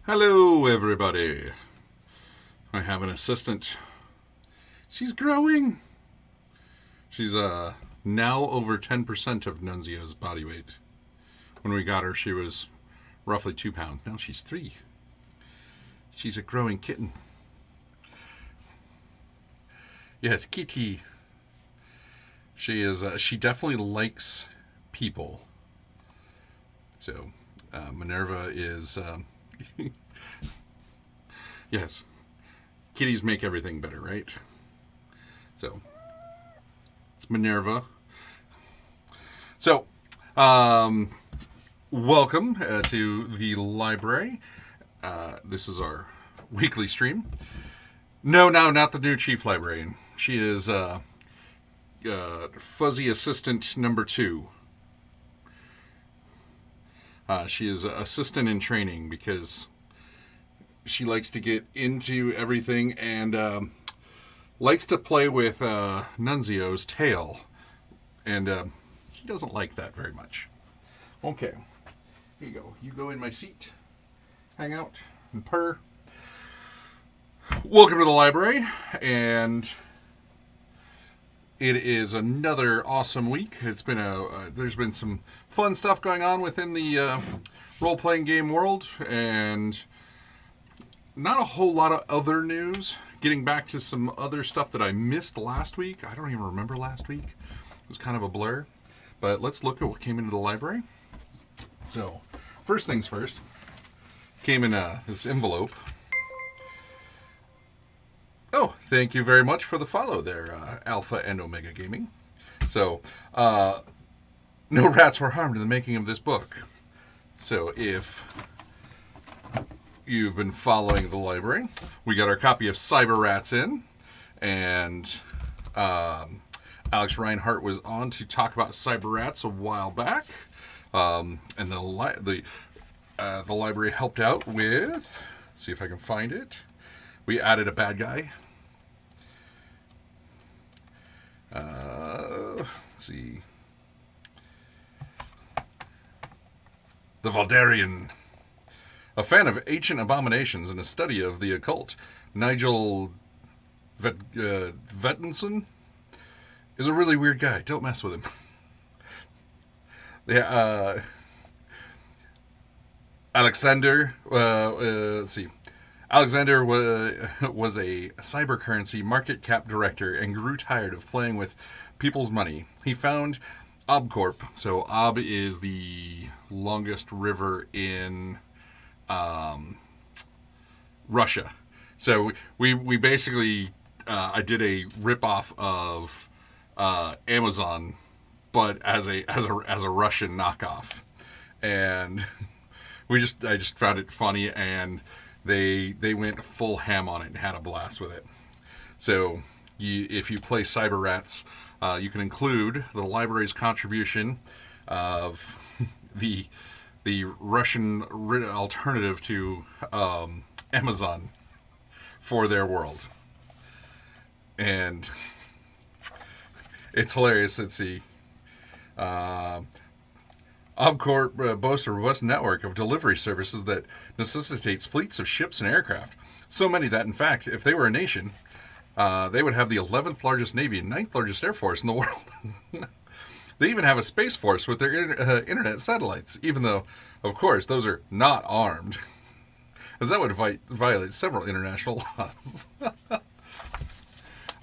Hello, everybody. I have an assistant. She's growing. She's now over 10% of Nunzio's body weight. When we got her, she was roughly 2 pounds. Now she's 3. She's a growing kitten. Yes, Kitty. She is. She definitely likes people. So, Minerva is. Yes, kitties make everything better, right? So, it's Minerva. So, welcome to the library. This is our weekly stream. No, not the new chief librarian. She is fuzzy assistant number 2. She is assistant in training because she likes to get into everything and likes to play with Nunzio's tail. And he doesn't like that very much. Okay, here you go. You go in my seat, hang out, and purr. Welcome to the library, and it is another awesome week. It's been there's been some fun stuff going on within the role-playing game world, and not a whole lot of other news. Getting back to some other stuff that I missed last week. I don't even remember last week. It was kind of a blur. But let's look at what came into the library. So, first things first. Came in this envelope. Oh, thank you very much for the follow there, Alpha and Omega Gaming. So, no rats were harmed in the making of this book. So, if you've been following the library, we got our copy of Cyber Rats in, and Alex Reinhart was on to talk about Cyber Rats a while back, and the library helped out with, see if I can find it. We added a bad guy. Let's see. The Valdarian. A fan of ancient abominations and a study of the occult, Nigel Vettinson is a really weird guy. Don't mess with him. Alexander, let's see. Alexander was a cybercurrency market cap director and grew tired of playing with people's money. He found ObCorp. So Ob is the longest river in Russia. So we basically I did a ripoff of Amazon, but as a Russian knockoff, and I just found it funny, and they went full ham on it and had a blast with it. So if you play Cyber Rats, you can include the library's contribution of the Russian alternative to Amazon for their world, and it's hilarious. Let's see. ObCorp boasts a robust network of delivery services that necessitates fleets of ships and aircraft. So many that, in fact, if they were a nation, they would have the 11th largest navy and 9th largest air force in the world. They even have a space force with their internet satellites, even though, of course, those are not armed, as that would violate several international laws.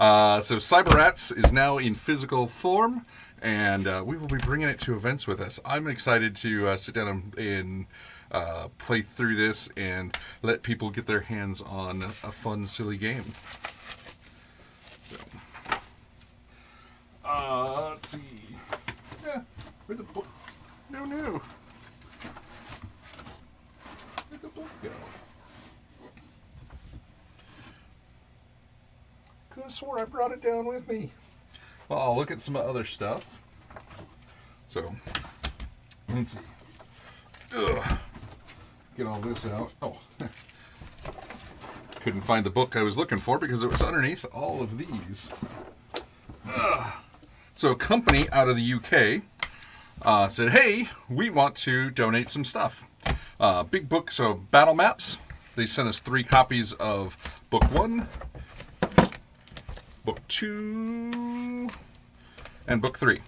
So Cyber Rats is now in physical form, and we will be bringing it to events with us. I'm excited to sit down and play through this and let people get their hands on a fun, silly game. So, let's see. Yeah, where'd the book? No. Where'd the book go? Could have swore I brought it down with me. Well, I'll look at some other stuff. So, let's see. Ugh. Get all this out. Oh. Couldn't find the book I was looking for because it was underneath all of these. Ugh. So a company out of the UK said, hey, we want to donate some stuff. Big book, so battle maps. They sent us 3 copies of book 1, book 2, and book 3.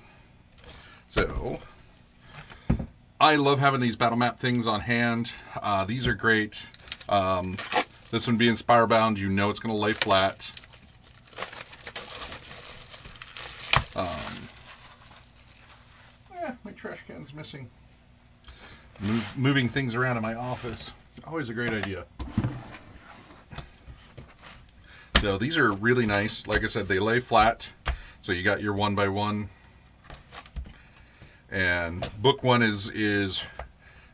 So I love having these battle map things on hand. These are great. This one being Spirebound, you know it's going to lay flat. My trash can's missing. Moving things around in my office, always a great idea. So these are really nice. Like I said, they lay flat. So you got your 1x1. And book 1 is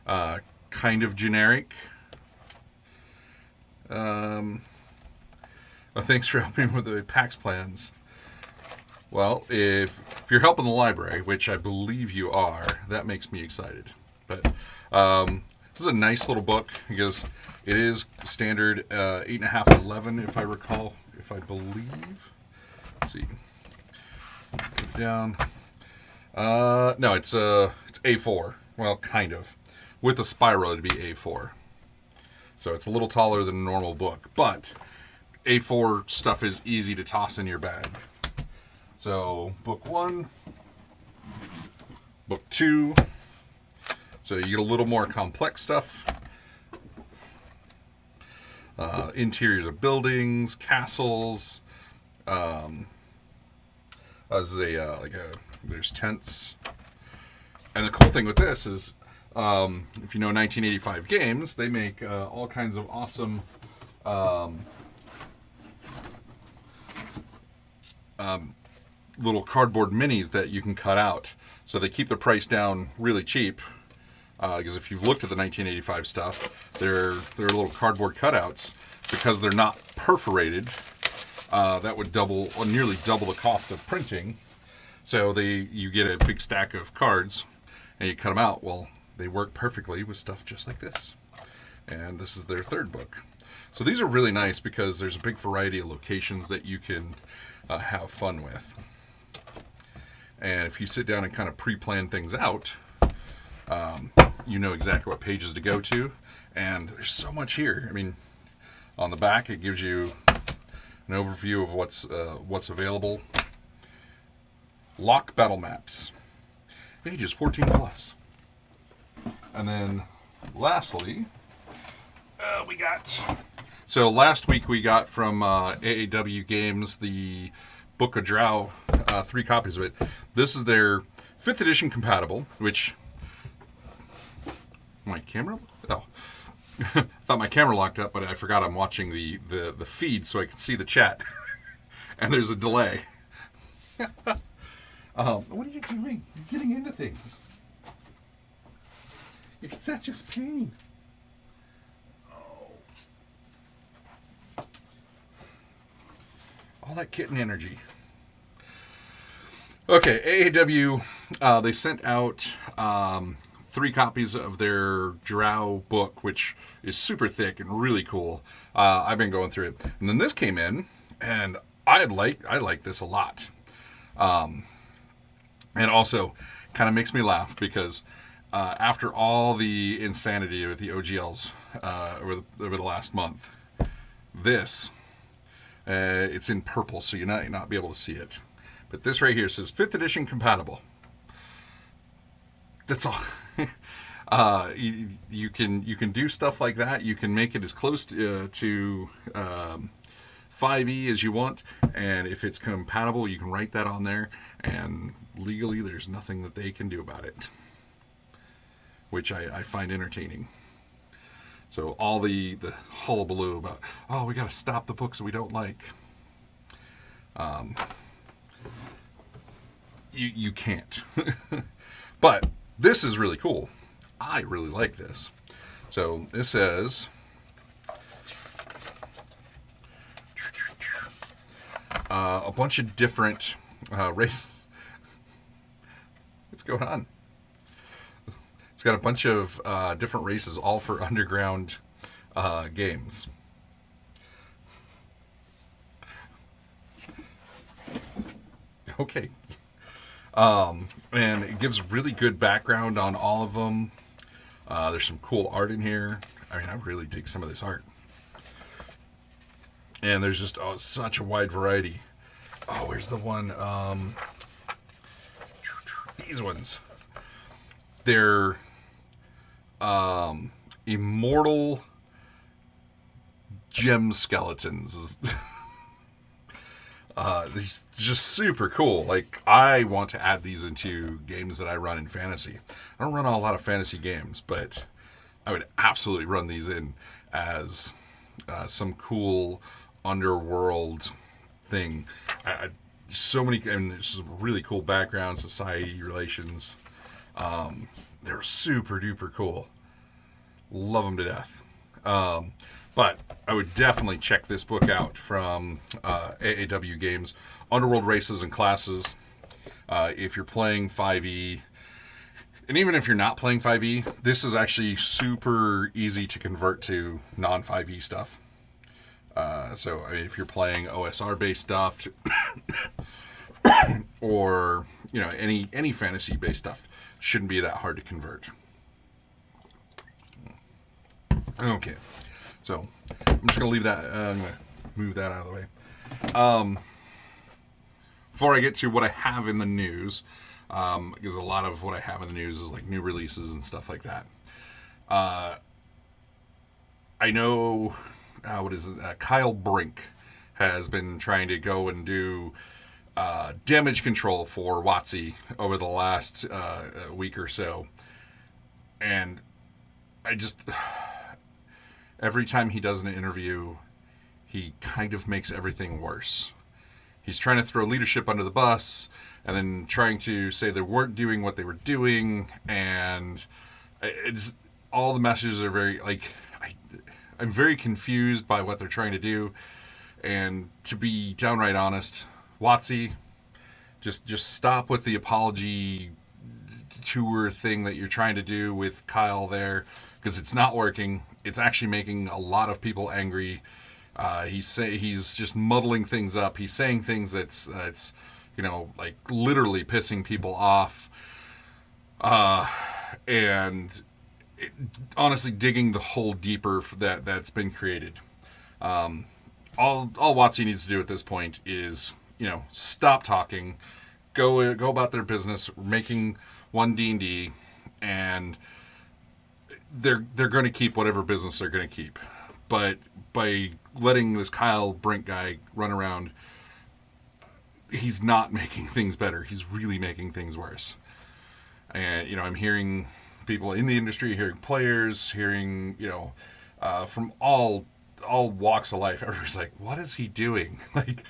kind of generic. Thanks for helping with the PAX plans. Well, if you're helping the library, which I believe you are, that makes me excited. But this is a nice little book because it is standard 8.5 11, if I recall, if I believe. Let's see. Put it down. No, it's A4. Well, kind of. With the spiral, it'd be A4. So it's a little taller than a normal book, but A4 stuff is easy to toss in your bag. So book 1, book 2. So you get a little more complex stuff. Interiors of buildings, castles. There's tents. And the cool thing with this is, if you know 1985 games, they make all kinds of awesome little cardboard minis that you can cut out. So they keep the price down really cheap. Because if you've looked at the 1985 stuff, they're little cardboard cutouts. Because they're not perforated, that would nearly double the cost of printing. So you get a big stack of cards, and you cut them out. Well, they work perfectly with stuff just like this. And this is their 3rd book. So these are really nice because there's a big variety of locations that you can have fun with. And if you sit down and kind of pre-plan things out, you know exactly what pages to go to. And there's so much here. I mean, on the back, it gives you an overview of what's available. Lock battle maps, ages 14 plus. And then lastly, we got So last week we got from AAW Games the Book of Drow, 3 copies of it. This is their 5th edition compatible, which my camera. Oh, I thought my camera locked up, but I forgot I'm watching the feed so I can see the chat, and there's a delay. What are you doing? You're getting into things. You're such a pain. All that kitten energy. Okay, AAW, they sent out 3 copies of their Drow book, which is super thick and really cool. I've been going through it. And then this came in, and I like this a lot. And also kind of makes me laugh because after all the insanity with the OGLs over the last month, this... it's in purple, so you're not be able to see it. But this right here says 5th edition compatible. That's all. You can do stuff like that. You can make it as close to 5e as you want, and if it's compatible, you can write that on there. And legally, there's nothing that they can do about it, which I find entertaining. So all the hullabaloo about, oh, we got to stop the books that we don't like. You can't. But this is really cool. I really like this. So this says, a bunch of different races. What's going on? It's got a bunch of different races, all for underground games. Okay. And it gives really good background on all of them. There's some cool art in here. I mean, I really dig some of this art. And there's just such a wide variety. Oh, where's the one? These ones. They're immortal gem skeletons. These just super cool. Like, I want to add these into games that I run in fantasy. I don't run a lot of fantasy games, but I would absolutely run these in as some cool underworld thing. So many, and there's really cool background, society relations. They're super duper cool. Love them to death. But I would definitely check this book out from AAW Games, Underworld Races and Classes. If you're playing 5e, and even if you're not playing 5e, this is actually super easy to convert to non-5e stuff. So I mean, if you're playing OSR-based stuff, or any fantasy-based stuff, shouldn't be that hard to convert. Okay, so I'm just gonna leave that. I'm gonna move that out of the way. Before I get to what I have in the news, because a lot of what I have in the news is like new releases and stuff like that. I know, Kyle Brink has been trying to go and do damage control for WotC over the last week or so. And I just, every time he does an interview, he kind of makes everything worse. He's trying to throw leadership under the bus, and then trying to say they weren't doing what they were doing, and it's, all the messages are very, like, I'm very confused by what they're trying to do. And to be downright honest, WotC, just stop with the apology tour thing that you're trying to do with Kyle there, because it's not working. It's actually making a lot of people angry. He's just muddling things up. He's saying things that's like literally pissing people off, and honestly digging the hole deeper that's been created. All WotC needs to do at this point is stop talking, go about their business, making one D&D, and they're going to keep whatever business they're going to keep. but by letting this Kyle Brink guy run around, he's not making things better. He's really making things worse. And, I'm hearing people in the industry, hearing players, hearing, from all walks of life. Everybody's like, what is he doing? Like,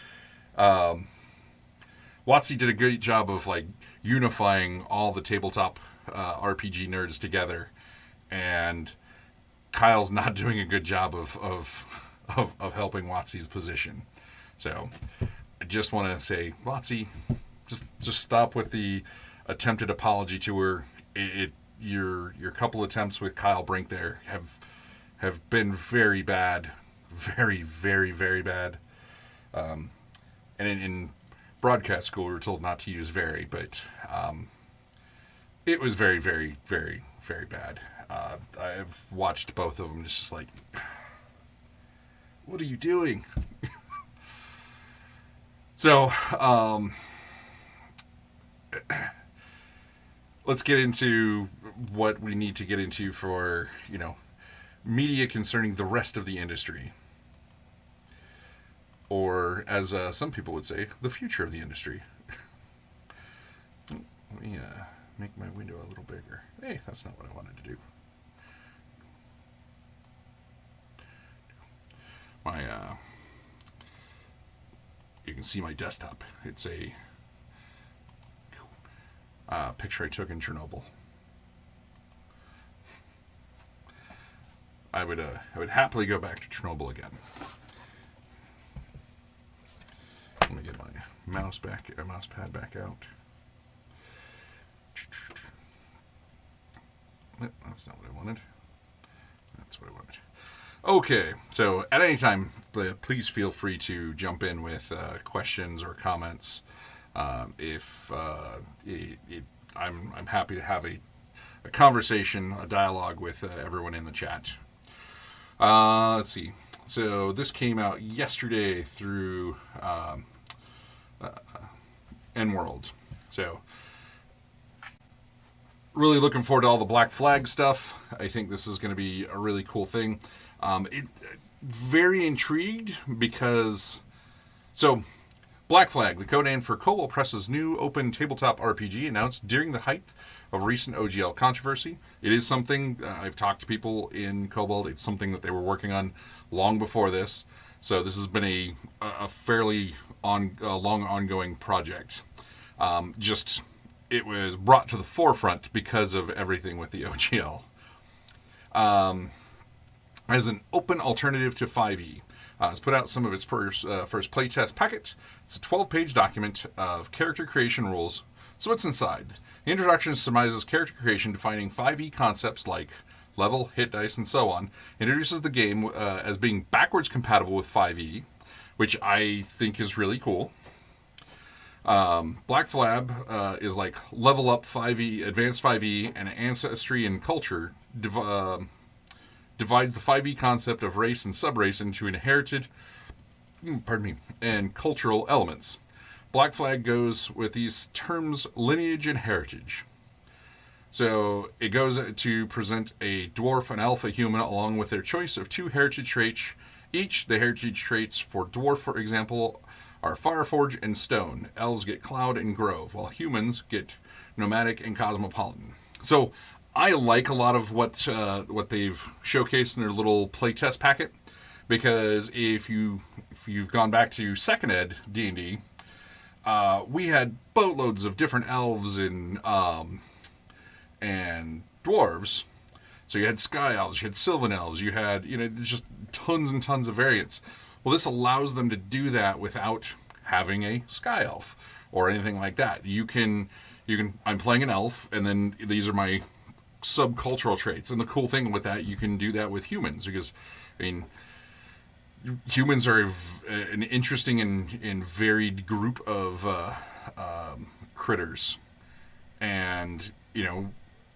WotC did a great job of, like, unifying all the tabletop RPG nerds together. And Kyle's not doing a good job of helping WotC's position. So I just want to say, WotC, just stop with the attempted apology tour. Your couple attempts with Kyle Brink there have been very bad, very, very, very bad. And in broadcast school, we were told not to use very, but it was very, very, very, very bad. I've watched both of them. It's just like, what are you doing? So, let's get into what we need to get into for, media concerning the rest of the industry. Or, as some people would say, the future of the industry. Let me make my window a little bigger. Hey, that's not what I wanted to do. You can see my desktop. It's a picture I took in Chernobyl. I would happily go back to Chernobyl again. Let me get my mouse pad back out. That's not what I wanted. That's what I wanted. Okay, so at any time, please feel free to jump in with questions or comments. I'm happy to have a conversation, a dialogue with everyone in the chat. Let's see. So this came out yesterday through EnWorld. So really looking forward to all the Black Flag stuff. I think this is going to be a really cool thing. Very intrigued because, so Black Flag, the code name for Cobalt Press's new open tabletop RPG, announced during the height of recent OGL controversy. It is something I've talked to people in Cobalt. It's something that they were working on long before this. So this has been a fairly long ongoing project. It was brought to the forefront because of everything with the OGL. As an open alternative to 5e. It's put out some of its first playtest packet. It's a 12-page document of character creation rules. So what's inside? The introduction surmises character creation, defining 5e concepts like level, hit dice, and so on. Introduces the game as being backwards compatible with 5e, which I think is really cool. Black Flag is like level up 5e, advanced 5e, and ancestry and culture divides the 5e concept of race and subrace into inherited, and cultural elements. Black Flag goes with these terms lineage and heritage. So it goes to present a dwarf, an elf, a human, along with their choice of 2 heritage traits. Each, the heritage traits for dwarf, for example, are Fireforge and Stone. Elves get Cloud and Grove, while humans get Nomadic and Cosmopolitan. So I like a lot of what they've showcased in their little playtest packet, because if you've gone back to Second Ed D&D, we had boatloads of different elves and dwarves. So you had Sky Elves, you had Sylvan Elves, you had just tons and tons of variants. Well, this allows them to do that without having a Sky Elf or anything like that. You can. I'm playing an elf, and then these are my subcultural traits. And the cool thing with that, you can do that with humans, because humans are an interesting and varied group of critters, and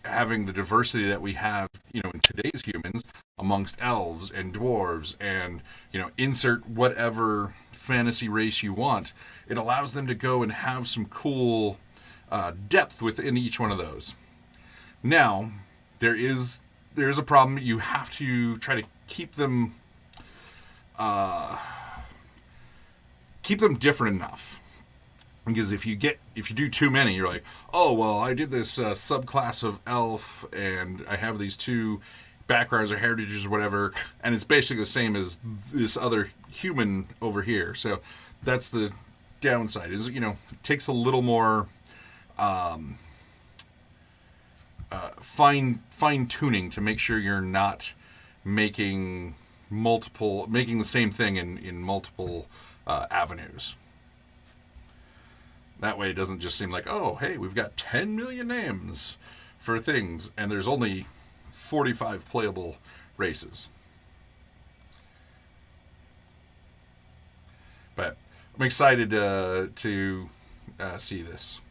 having the diversity that we have in today's humans amongst elves and dwarves and insert whatever fantasy race you want, it allows them to go and have some cool depth within each one of those. Now, there is a problem. You have to try to keep them keep them different enough. Because if you do too many, you're like, oh well, I did this subclass of elf, and I have these two backgrounds or heritages or whatever, and it's basically the same as this other human over here. So that's the downside. Is it takes a little more fine tuning to make sure you're not making the same thing in multiple avenues. That way it doesn't just seem like, oh, hey, we've got 10 million names for things, and there's only 45 playable races. But I'm excited to see this.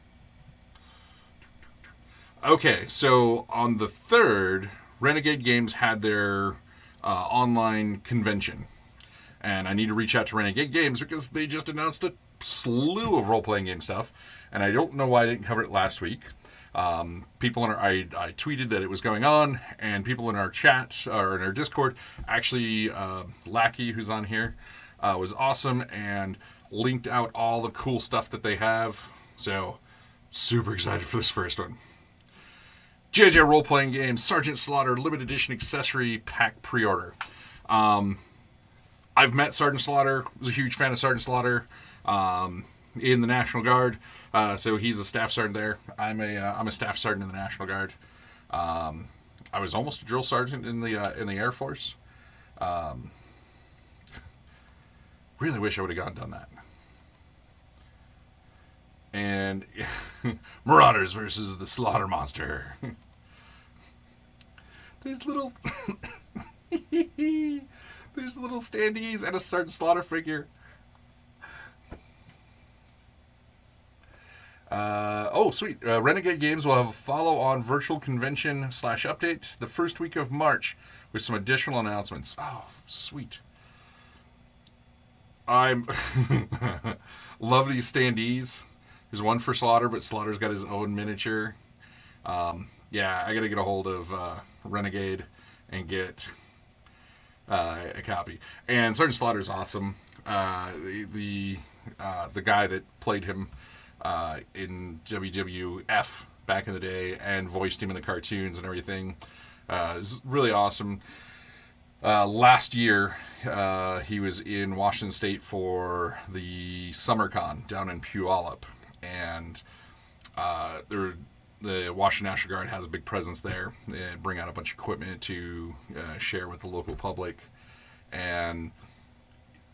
Okay, so on the 3rd, Renegade Games had their online convention. And I need to reach out to Renegade Games because they just announced a slew of role-playing game stuff, and I don't know why I didn't cover it last week. People in I tweeted that it was going on, and people in our chat or in our Discord, actually, Lackey, who's on here, was awesome and linked out all the cool stuff that they have. So, super excited for this first one. JJ Role-Playing Games Sergeant Slaughter Limited Edition Accessory Pack Pre-Order. I've met Sergeant Slaughter. Was a huge fan of Sergeant Slaughter in the National Guard. So he's a staff sergeant there. I'm a staff sergeant in the National Guard. I was almost a drill sergeant in the Air Force. Really wish I would have gone and done that. And Marauders versus the Slaughter Monster. There's little standees and a Sergeant Slaughter figure. Oh, sweet. Renegade Games will have a follow-on virtual convention / update the first week of March with some additional announcements. Oh, sweet. I'm love these standees. There's one for Slaughter, but Slaughter's got his own miniature. Yeah, I gotta get a hold of Renegade and get a copy. And Sergeant Slaughter's awesome. The guy that played him in WWF back in the day and voiced him in the cartoons and everything is really awesome. Last year, he was in Washington State for the SummerCon down in Puyallup, and the Washington National Guard has a big presence there. They bring out a bunch of equipment to share with the local public, and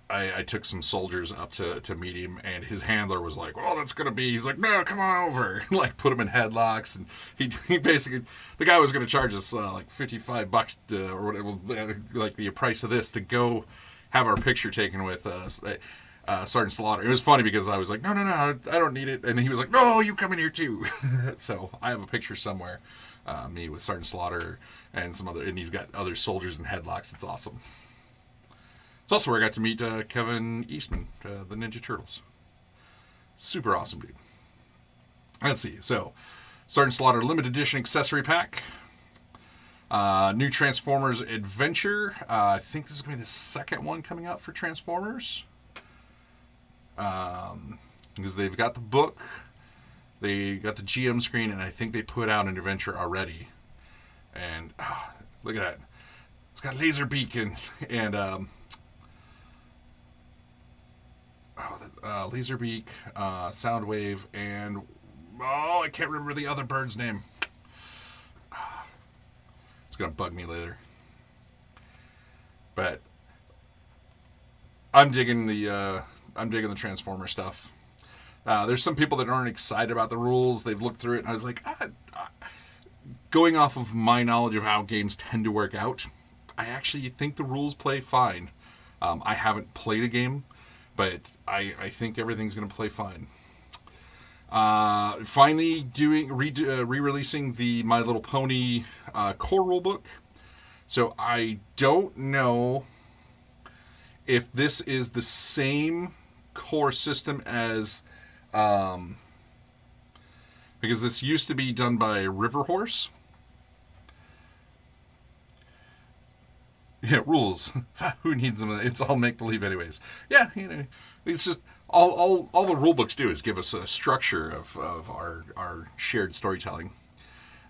I took some soldiers up to meet him, and his handler was like, "Oh, that's gonna be." He's like, "No, come on over." Like, put him in headlocks, and he basically, the guy was gonna charge us like $55 or whatever, like the price of this to go have our picture taken with Sergeant Slaughter. It was funny because I was like, no, I don't need it, and he was like, "No, you come in here too." So I have a picture somewhere, me with Sergeant Slaughter and some other, and he's got other soldiers in headlocks. It's awesome. It's also where I got to meet Kevin Eastman, the Ninja Turtles. Super awesome dude. Let's see. So, Sergeant Slaughter Limited Edition Accessory Pack. New Transformers Adventure. I think this is going to be the second one coming out for Transformers. Because they've got the book, they got the GM screen, and I think they put out an adventure already. And look at that. It's got Laserbeak and Laserbeak, Soundwave, and I can't remember the other bird's name. It's gonna bug me later. But I'm digging the Transformer stuff. There's some people that aren't excited about the rules. They've looked through it, and I was like, going off of my knowledge of how games tend to work out, I actually think the rules play fine. I haven't played a game, but I think everything's going to play fine. Finally re-releasing the My Little Pony core rulebook. So I don't know if this is the same core system as because this used to be done by Riverhorse. Yeah, rules. Who needs them? It's all make believe, anyways. Yeah, it's just all the rule books do is give us a structure of our shared storytelling.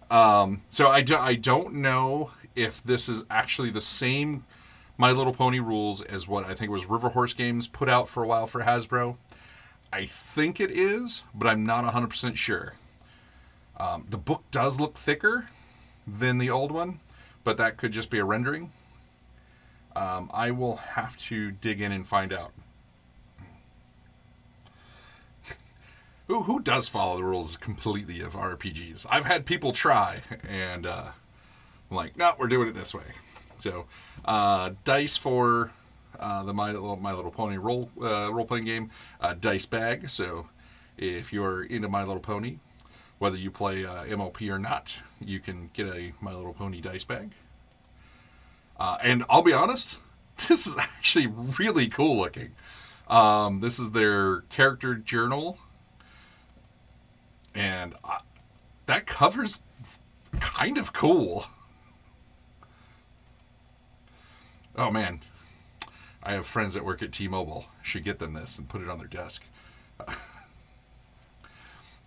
So I don't know if this is actually the same My Little Pony rules as what I think was River Horse Games put out for a while for Hasbro. I think it is, but I'm not 100% sure. The book does look thicker than the old one, but that could just be a rendering. I will have to dig in and find out. Who does follow the rules completely of RPGs? I've had people try, and I'm like, no, we're doing it this way. So, dice for the My Little Pony role playing game, dice bag. So, if you're into My Little Pony, whether you play MLP or not, you can get a My Little Pony dice bag. And I'll be honest, this is actually really cool looking. This is their character journal. And that cover's kind of cool. Oh man, I have friends that work at T-Mobile. Should get them this and put it on their desk.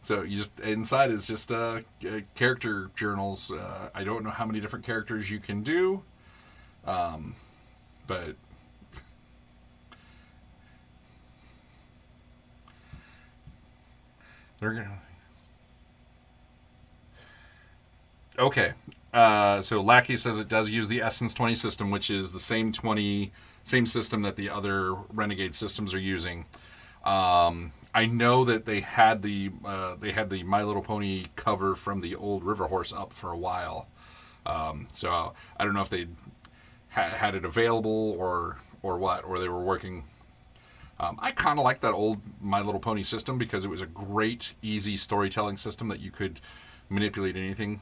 So you just inside is just character journals. I don't know how many different characters you can do, but they're gonna. Okay, so Lackey says it does use the Essence 20 system, which is the same system that the other Renegade systems are using. I know that they had the My Little Pony cover from the old River Horse up for a while. So I don't know if they had it available or what, or they were working. I kind of like that old My Little Pony system because it was a great, easy storytelling system that you could manipulate anything.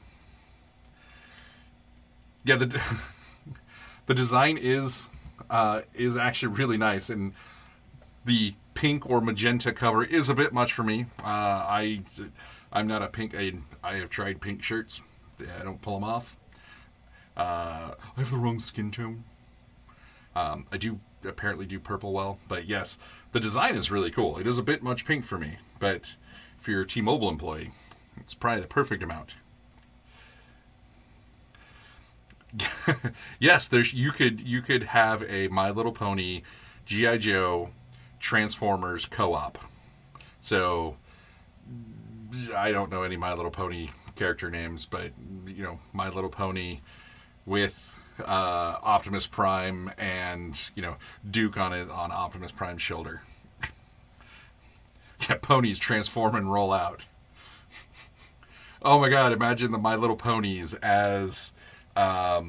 Yeah, the design is actually really nice, and the pink or magenta cover is a bit much for me. I'm not a pink. I have tried pink shirts. I don't pull them off. I have the wrong skin tone. I do apparently do purple well, but yes, the design is really cool. It is a bit much pink for me, but if you're a T-Mobile employee, it's probably the perfect amount. Yes, you could have a My Little Pony G.I. Joe Transformers co-op. So I don't know any My Little Pony character names, but My Little Pony with Optimus Prime and Duke on Optimus Prime's shoulder. Yeah, ponies transform and roll out. Oh my god, imagine the My Little Ponies as a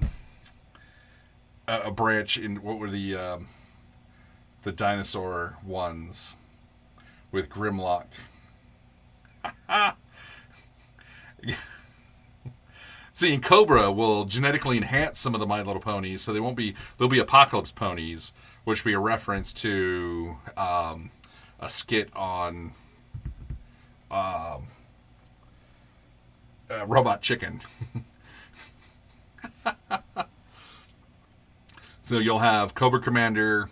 branch in what were the dinosaur ones with Grimlock. See, and Cobra will genetically enhance some of the My Little Ponies, so they'll be Apocalypse Ponies, which will be a reference to a skit on Robot Chicken. So you'll have Cobra Commander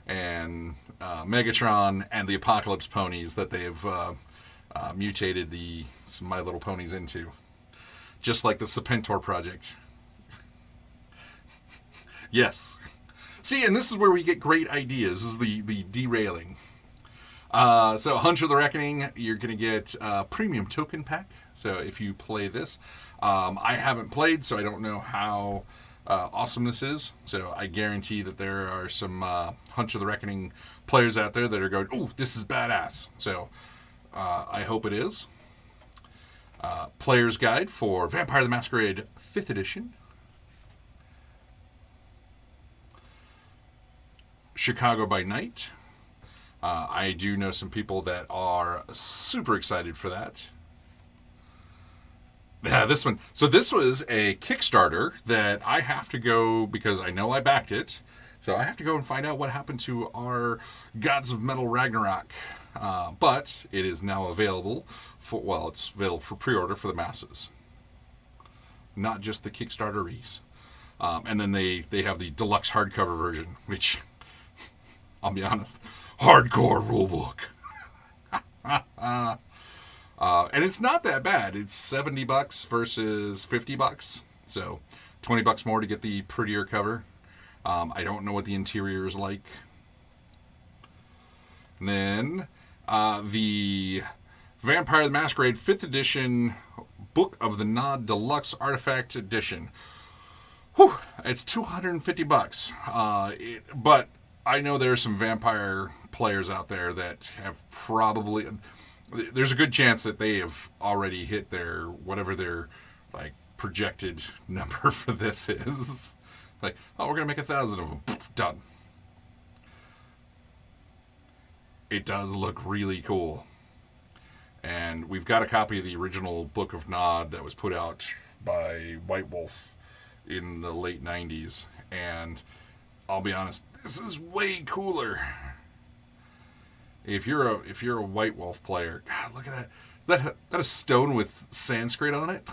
and Megatron and the Apocalypse Ponies that they've mutated some My Little Ponies into. Just like the Serpentor project. Yes. See, and this is where we get great ideas. This is the derailing. So Hunter the Reckoning, you're going to get a premium token pack. So if you play this, I haven't played, so I don't know how awesome this is. So I guarantee that there are some Hunter the Reckoning players out there that are going, "Ooh, this is badass." So I hope it is. Player's Guide for Vampire the Masquerade 5th edition. Chicago by Night. I do know some people that are super excited for that. Yeah, this one. So this was a Kickstarter that I have to go, because I know I backed it, so I have to go and find out what happened to our Gods of Metal Ragnarok. But it is now available it's available for pre-order for the masses. Not just the Kickstarteries. And then they have the deluxe hardcover version, which, I'll be honest, hardcore rulebook. And it's not that bad. It's $70 versus $50. So $20 more to get the prettier cover. I don't know what the interior is like. And then the Vampire the Masquerade 5th edition Book of the Nod Deluxe Artifact Edition. Whew, it's $250. But I know there are some vampire players out there that have probably... There's a good chance that they have already hit their... whatever their like projected number for this is. Like, oh, we're going to make 1,000 of them. Done. It does look really cool. And we've got a copy of the original Book of Nod that was put out by White Wolf in the late 90s. And I'll be honest, this is way cooler. If you're a White Wolf player, God, look at that. That a stone with Sanskrit on it?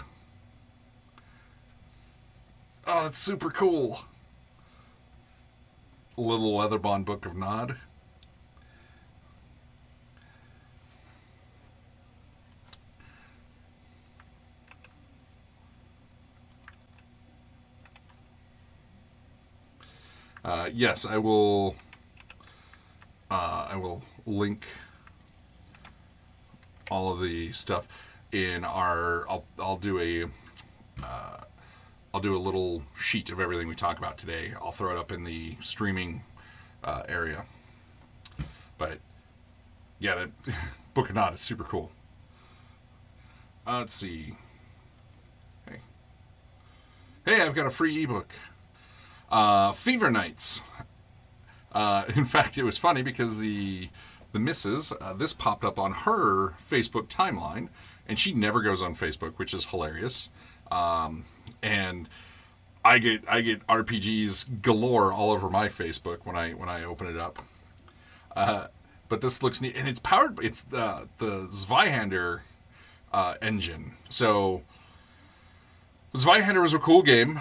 Oh, that's super cool. Little Leatherbound Book of Nod. Yes, I will link all of the stuff in our. I'll do a little sheet of everything we talk about today. I'll throw it up in the streaming area. But yeah, the Book of Nod is super cool. Let's see. Hey, I've got a free ebook. Fever Nights. In fact, it was funny because the missus, this popped up on her Facebook timeline, and she never goes on Facebook, which is hilarious. And I get RPGs galore all over my Facebook when I open it up. But this looks neat, and it's powered. It's the Zweihander engine. So Zweihander was a cool game.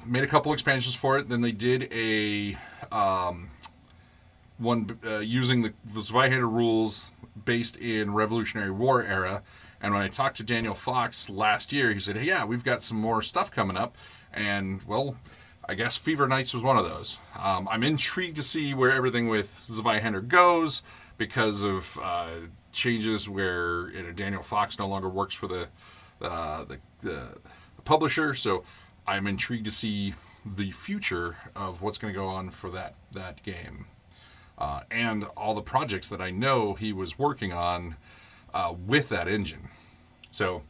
Made a couple expansions for it. Then they did a one using the Zweihander rules based in Revolutionary War era. And when I talked to Daniel Fox last year, he said, hey, yeah, we've got some more stuff coming up. And, well, I guess Fever Nights was one of those. I'm intrigued to see where everything with Zweihander goes because of changes where Daniel Fox no longer works for the publisher. So I'm intrigued to see the future of what's going to go on for that game. And all the projects that I know he was working on with that engine. So,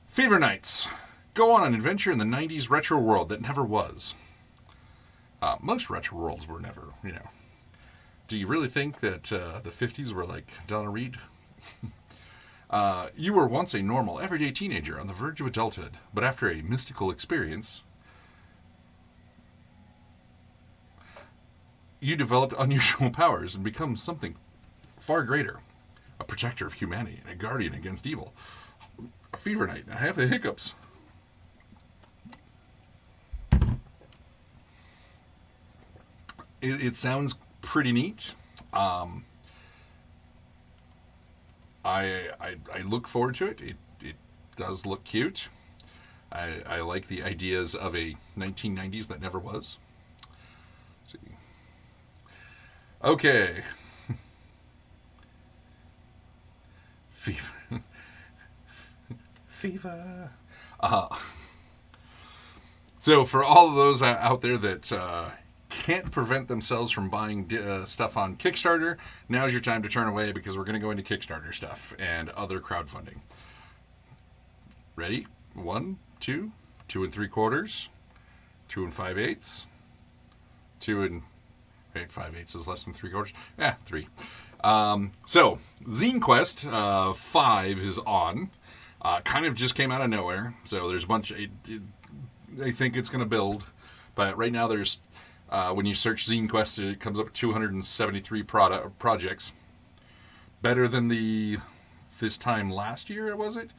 Fever Nights. Go on an adventure in the 90s retro world that never was. Most retro worlds were never, Do you really think that the 50s were like Donna Reed? You were once a normal, everyday teenager on the verge of adulthood, but after a mystical experience, you developed unusual powers and become something far greater. A protector of humanity and a guardian against evil. A fever night. I have the hiccups. It sounds pretty neat. I look forward to it. It does look cute. I like the ideas of a 1990s that never was. Let's see. Okay. Fever. Fever. So for all of those out there that can't prevent themselves from buying stuff on Kickstarter, now's your time to turn away because we're going to go into Kickstarter stuff and other crowdfunding. Ready? 1, 2, 2 3/4, 2 5/8, 2 5/8 is less than 3/4. 3. So, Zine Quest 5 is on. Kind of just came out of nowhere. So there's a bunch. I think it's going to build, but right now there's when you search Zine Quest, it comes up with 273 projects. Better than this time last year, was it?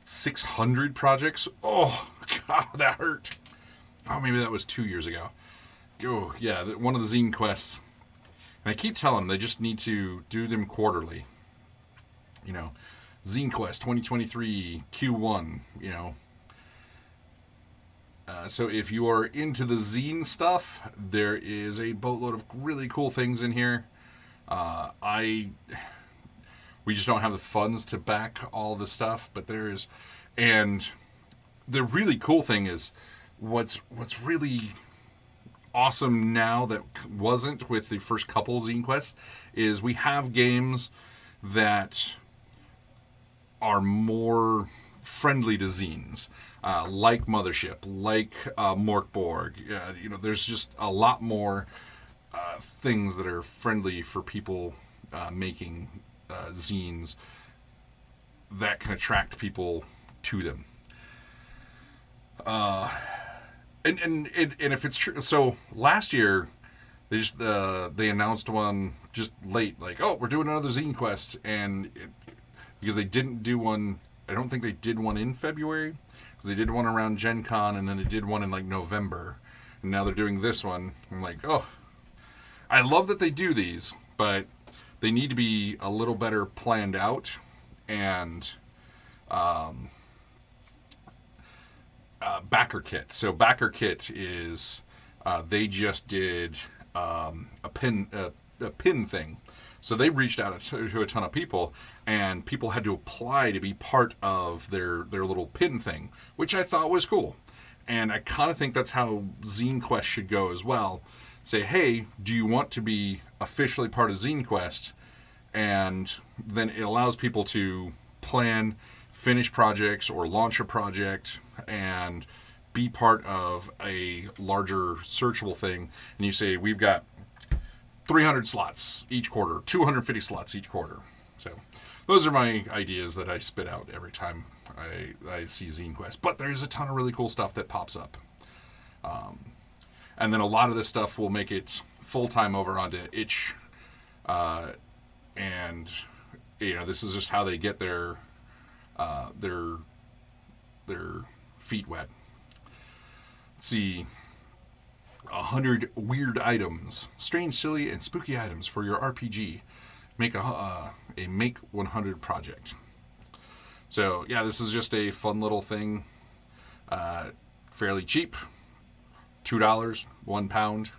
600 projects. Oh God, that hurt. Oh, maybe that was 2 years ago. Oh, yeah, one of the zine quests. And I keep telling them they just need to do them quarterly. You know, Zine Quest 2023 Q1, you know. So if you are into the zine stuff, there is a boatload of really cool things in here. We just don't have the funds to back all the stuff, but there is, and the really cool thing is, what's really awesome now that wasn't with the first couple Zine Quests is we have games that are more friendly to zines, like Mothership, like Morkborg. There's just a lot more things that are friendly for people making zines that can attract people to them. And if it's true, so last year they announced one just late, like, oh, we're doing another zine quest, and because they didn't do one, I don't think they did one in February, because they did one around Gen Con, and then they did one in like November, and now they're doing this one. I'm like, oh, I love that they do these, but they need to be a little better planned out. And Backer Kit. So Backer Kit is they just did a pin thing. So they reached out to a ton of people, and people had to apply to be part of their little pin thing, which I thought was cool. And I kind of think that's how Zine Quest should go as well. Say, hey, do you want to be officially part of Zine Quest? And then it allows people to plan, finish projects, or launch a project, and be part of a larger searchable thing. And you say, we've got 300 slots each quarter, 250 slots each quarter. So those are my ideas that I spit out every time I see Zine Quest. But there's a ton of really cool stuff that pops up. And then a lot of this stuff will make it full-time over onto itch. And, this is just how they get their feet wet. Let's see. 100 weird items, strange, silly, and spooky items for your RPG. Make a Make 100 project. So yeah, this is just a fun little thing. Fairly cheap, $2, £1,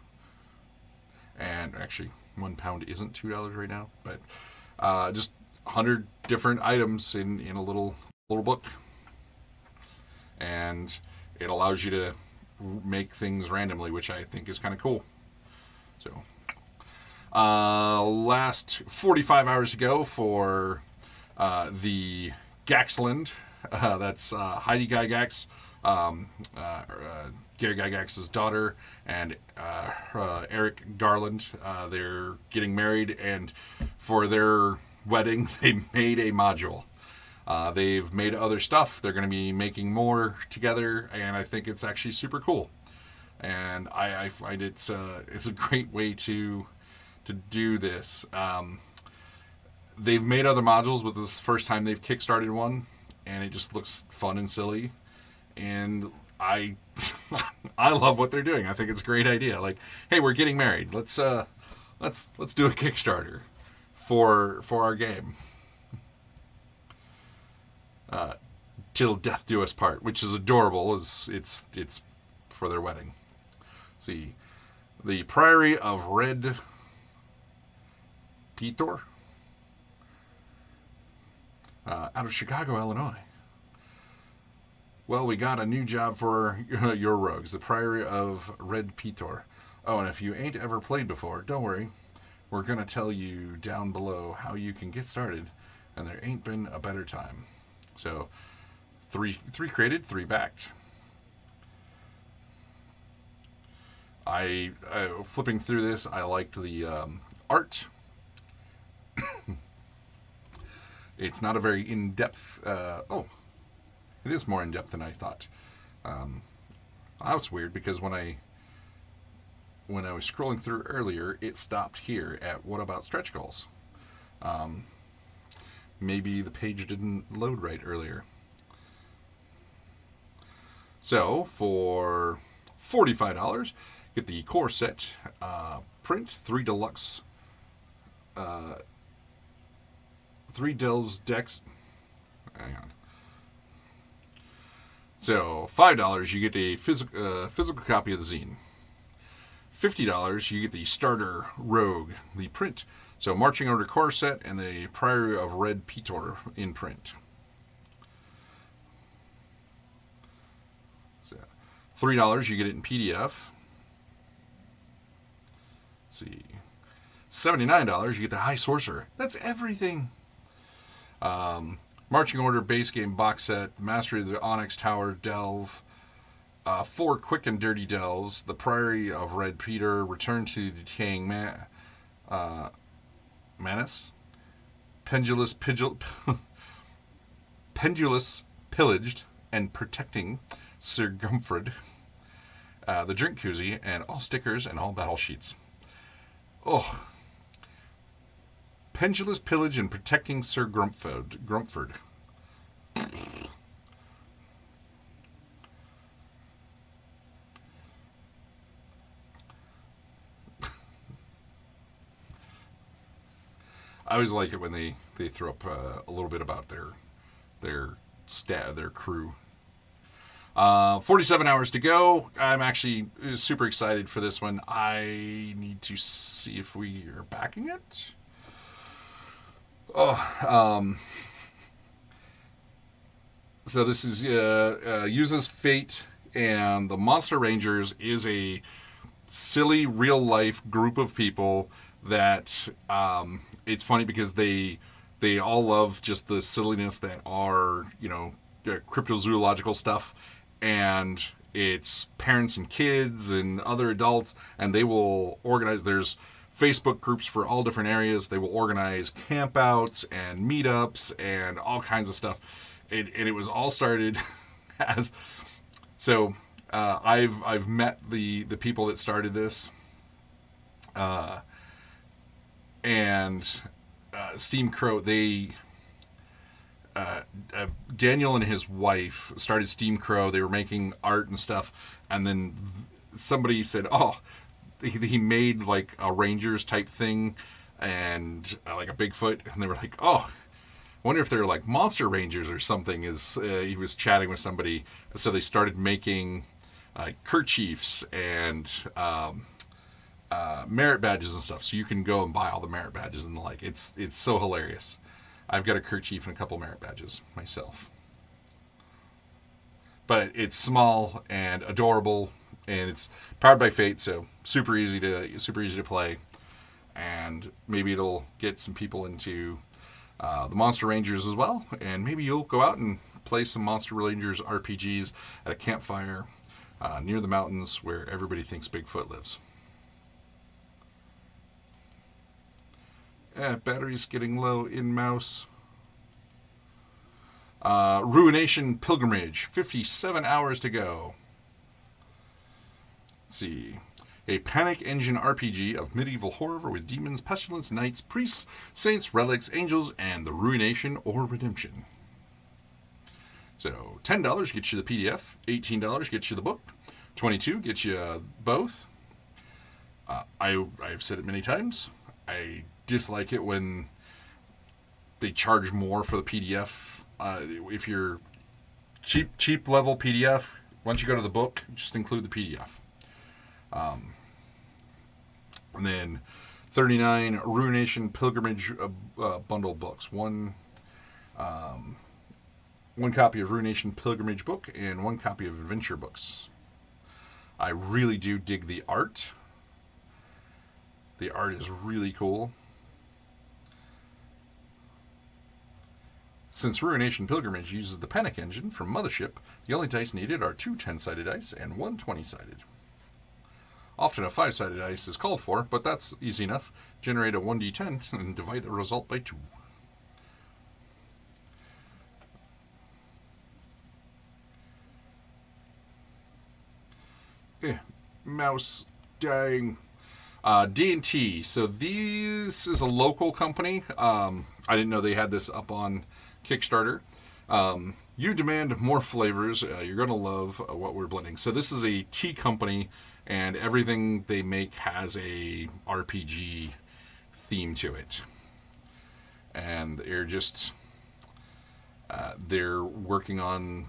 and actually £1 isn't $2 right now, but just 100 different items in a little book, and it allows you to make things randomly, which I think is kind of cool. So, last 45 hours ago for the Gaxland, that's Heidi Gygax, Gary Gygax's daughter, and Eric Garland. They're getting married, and for their wedding, they made a module. They've made other stuff. They're going to be making more together, and I think it's actually super cool. And I find it's a great way to do this. They've made other modules, but this is the first time they've kickstarted one, and it just looks fun and silly. And I love what they're doing. I think it's a great idea. Like, hey, we're getting married. Let's do a Kickstarter for our game. Till Death Do Us Part, which is adorable. It's for their wedding. Let's see, the Priory of Red Pitor, out of Chicago, Illinois. Well, we got a new job for your rogues, the Priory of Red Pitor. Oh, and if you ain't ever played before, don't worry. We're going to tell you down below how you can get started, and there ain't been a better time. So, three created, 3 backed. I flipping through this, I liked the art. It's not a very in-depth... it is more in-depth than I thought. That was weird, because when I was scrolling through earlier, it stopped here at what about stretch goals? Maybe the page didn't load right earlier. So, for $45. Get the core set print, 3 deluxe, 3 delves decks. Hang on. So $5, you get a physical copy of the zine. $50, you get the starter Rogue, the print. So Marching Order core set and the Priory of Red Petor in print. So $3, you get it in PDF. Let's see. $79, you get the High Sorcerer. That's everything. Marching Order base game box set, Mastery of the Onyx Tower delve, 4 quick and dirty delves, the Priory of Red Petor, Return to the Decaying Manus, Pendulous Pillaged and Protecting Sir Gumfred, the Drink Koozie, and all stickers and all battle sheets. Oh. Pendulous Pillage and Protecting Sir Grumpford. I always like it when they throw up a little bit about their crew. 47 hours to go. I'm actually super excited for this one. I need to see if we are backing it. So this is uses Fate, and the Monster Rangers is a silly real life group of people that it's funny because they all love just the silliness that are cryptozoological stuff, and it's parents and kids and other adults, and they will organize. There's Facebook groups for all different areas. They will organize campouts and meetups and all kinds of stuff. And it was all started as so. I've met the people that started this, and Steam Crow. They Daniel and his wife started Steam Crow. They were making art and stuff, and then somebody said, "Oh." He made like a Rangers type thing and like a Bigfoot, and they were like, "Oh, I wonder if they're like Monster Rangers or something." He was chatting with somebody, so they started making kerchiefs and merit badges and stuff. So you can go and buy all the merit badges and the like. It's so hilarious. I've got a kerchief and a couple merit badges myself, but it's small and adorable. And it's powered by Fate, so super easy to play, and maybe it'll get some people into the Monster Rangers as well. And maybe you'll go out and play some Monster Rangers RPGs at a campfire near the mountains where everybody thinks Bigfoot lives. Battery's getting low in mouse. Ruination Pilgrimage, 57 hours to go. Let's see. A panic engine RPG of medieval horror with demons, pestilence, knights, priests, saints, relics, angels, and the ruination or redemption. So $10 gets you the PDF, $18 gets you the book, $22 gets you both. I've said it many times. I dislike it when they charge more for the PDF. If you're cheap level PDF, once you go to the book, just include the PDF. And then $39 Ruination Pilgrimage bundle books. One copy of Ruination Pilgrimage book and one copy of adventure books. I really do dig the art. The art is really cool. Since Ruination Pilgrimage uses the Panic engine from Mothership, the only dice needed are 2 10-sided dice and 1 20-sided. Often a 5-sided dice is called for, but that's easy enough. Generate a 1d10 and divide the result by 2. Mouse dying. D&T. So this is a local company. I didn't know they had this up on Kickstarter. You demand more flavors. You're going to love what we're blending. So this is a tea company, and everything they make has a RPG theme to it. And they're working on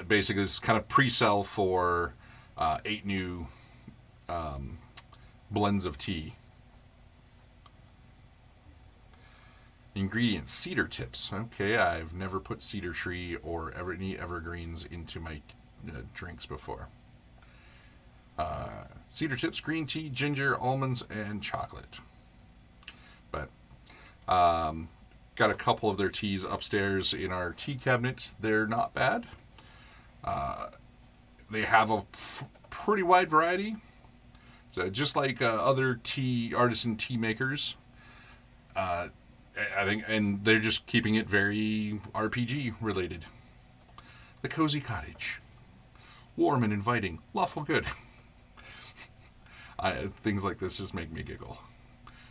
basically this kind of pre-sell for 8 new blends of tea. Ingredients: cedar tips. Okay, I've never put cedar tree or any evergreens into my drinks before. Cedar tips, green tea, ginger, almonds, and chocolate. But got a couple of their teas upstairs in our tea cabinet. They're not bad. They have a pretty wide variety. So just like other artisan tea makers, I think, and they're just keeping it very RPG related. The Cozy Cottage. Warm and inviting. Lawful good. Things like this just make me giggle.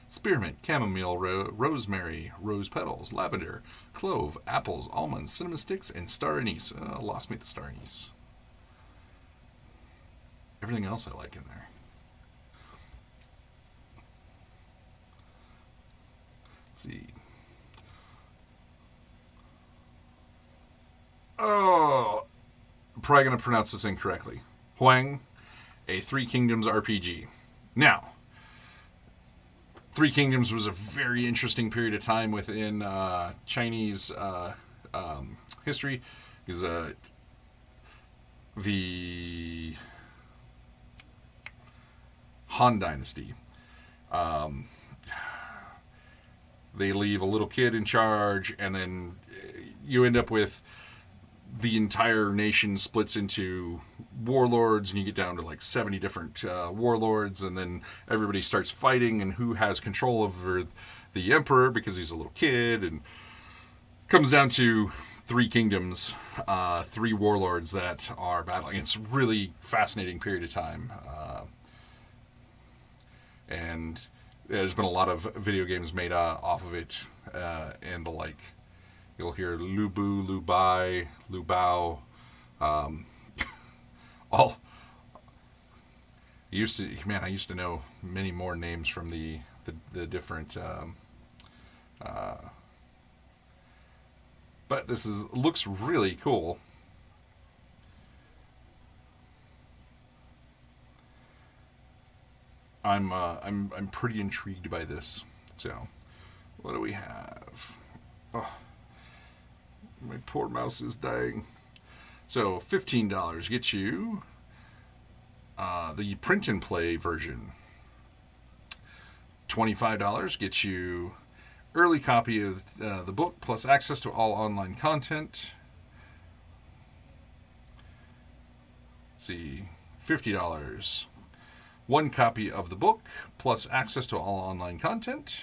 Spearmint, chamomile, rosemary, rose petals, lavender, clove, apples, almonds, cinnamon sticks, and star anise. Lost me at the star anise. Everything else I like in there. Let's see. Oh, I'm probably going to pronounce this incorrectly. Huang, a Three Kingdoms RPG. Now, Three Kingdoms was a very interesting period of time within Chinese history. Because the Han Dynasty, they leave a little kid in charge, and then you end up with the entire nation splits into warlords, and you get down to like 70 different warlords, and then everybody starts fighting, and who has control over the emperor because he's a little kid, and comes down to Three Kingdoms, 3 warlords that are battling. It's a really fascinating period of time, and there's been a lot of video games made off of it, and the like. You'll hear Lu Bu, Lu Bai, Lu Bao, all. I used to know many more names from the different. But this looks really cool. I'm pretty intrigued by this. So, what do we have? Oh. My poor mouse is dying. So $15 gets you the print and play version. $25 gets you early copy of the book plus access to all online content. Let's see, $50. 1 copy of the book plus access to all online content.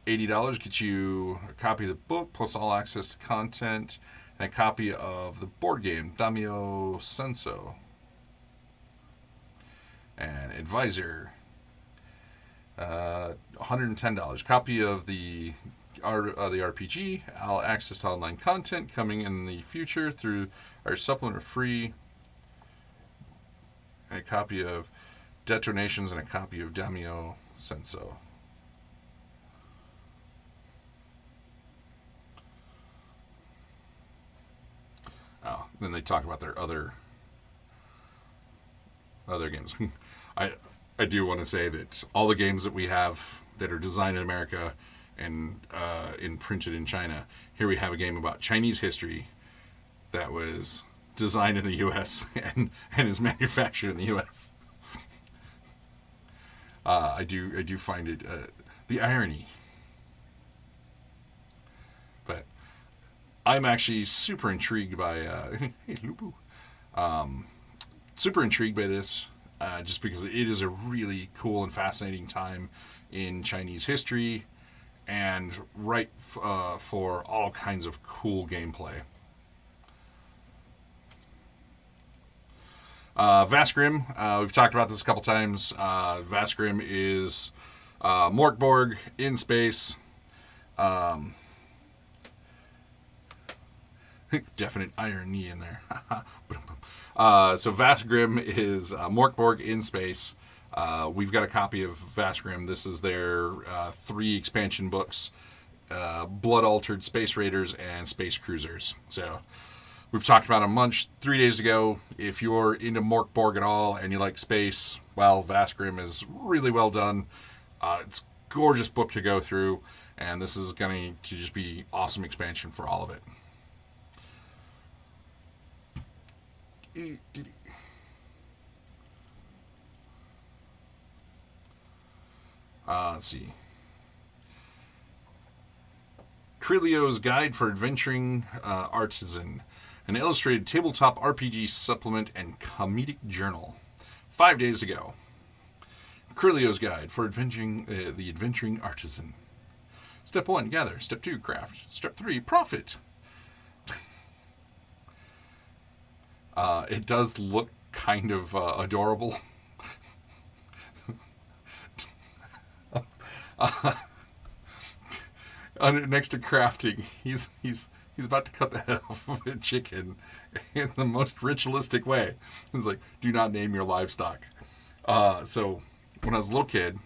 $80 gets you a copy of the book plus all access to content and a copy of the board game Daimyo Senso. And Advisor, $110. Copy of the RPG, all access to online content coming in the future through our supplement or free. A copy of Detonations and a copy of Daimyo Senso. Oh, then they talk about their other games. I do want to say that all the games that we have that are designed in America and printed in China, here we have a game about Chinese history that was designed in the U.S. and is manufactured in the U.S. I do find it the irony. But I'm actually super intrigued by hey Lupu, super intrigued by this, just because it is a really cool and fascinating time in Chinese history, and right for all kinds of cool gameplay. Vastgrim, we've talked about this a couple times. Vastgrim is Morkborg in space. Definite irony in there. So Vashgrim is Morkborg in space. We've got a copy of Vashgrim. This is their 3 expansion books: Blood Altered, Space Raiders, and Space Cruisers. So we've talked about them 3 days ago. If you're into Morkborg at all and you like space, well, Vashgrim is really well done. It's a gorgeous book to go through, and this is going to just be awesome expansion for all of it. Let's see. Krilio's Guide for Adventuring Artisan, an illustrated tabletop RPG supplement and comedic journal. 5 days ago. Krilio's Guide for the Adventuring Artisan. Step 1, gather. Step 2, craft. Step 3, profit. It does look kind of adorable. Next to crafting, he's about to cut the head off of a chicken in the most ritualistic way. It's like, do not name your livestock. So when I was a little kid,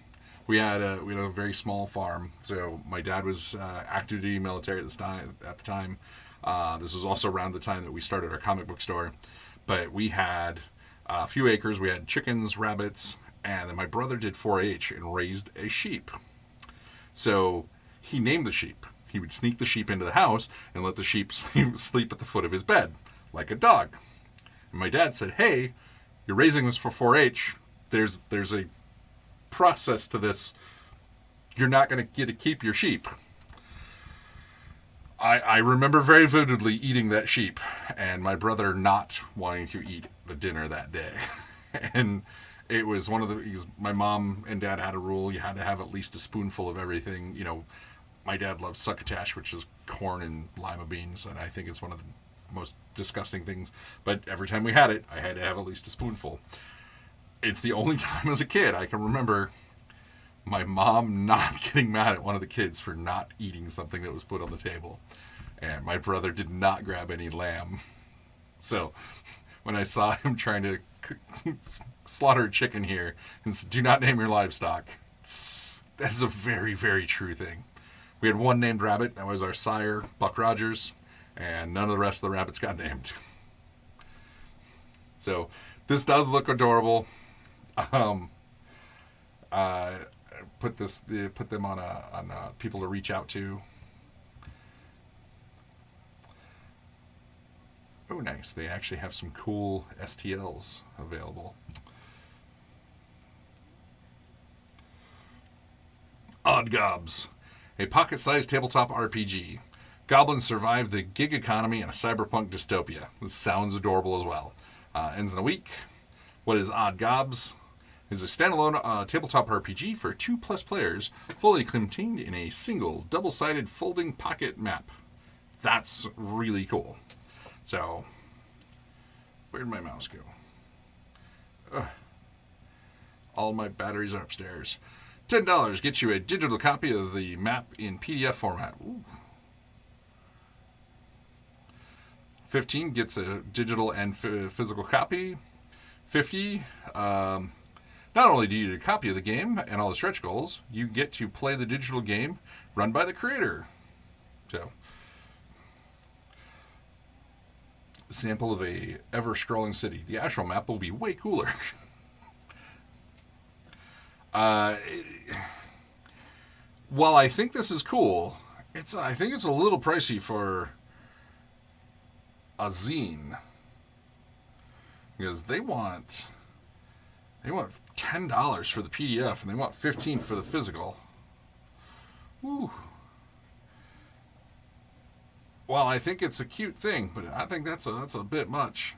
we had a very small farm. So my dad was active duty military at the time. This was also around the time that we started our comic book store. But we had a few acres. We had chickens, rabbits, and then my brother did 4-H and raised a sheep. So he named the sheep. He would sneak the sheep into the house and let the sheep sleep at the foot of his bed, like a dog. And my dad said, "Hey, you're raising this for 4-H. There's a process to this. You're not going to get to keep your sheep." I remember very vividly eating that sheep and my brother not wanting to eat the dinner that day. And it was my mom and dad had a rule: you had to have at least a spoonful of everything. My dad loves succotash, which is corn and lima beans, and I think it's one of the most disgusting things. But every time we had it, I had to have at least a spoonful. It's the only time as a kid I can remember my mom not getting mad at one of the kids for not eating something that was put on the table. And my brother did not grab any lamb. So when I saw him trying to slaughter a chicken here and said, "Do not name your livestock," that is a very, very true thing. We had one named rabbit. That was our sire, Buck Rogers. And none of the rest of the rabbits got named. So this does look adorable. Put them on people to reach out to. Oh, nice. They actually have some cool STLs available. Odd Gobs, a pocket-sized tabletop RPG. Goblins survive the gig economy in a cyberpunk dystopia. This sounds adorable as well. Ends in a week. What is Odd Gobs? Is a standalone tabletop RPG for 2+ players, fully contained in a single double-sided folding pocket map. That's really cool. So, where'd my mouse go? Ugh. All my batteries are upstairs. $10 gets you a digital copy of the map in PDF format. Ooh. 15 gets a digital and physical copy. 50, not only do you get a copy of the game and all the stretch goals, you get to play the digital game run by the creator. So, sample of a ever-scrolling city. The actual map will be way cooler. While I think this is cool, I think it's a little pricey for a zine, because they want $10 for the PDF and they want $15 for the physical. Woo. Well, I think it's a cute thing, but I think that's a bit much.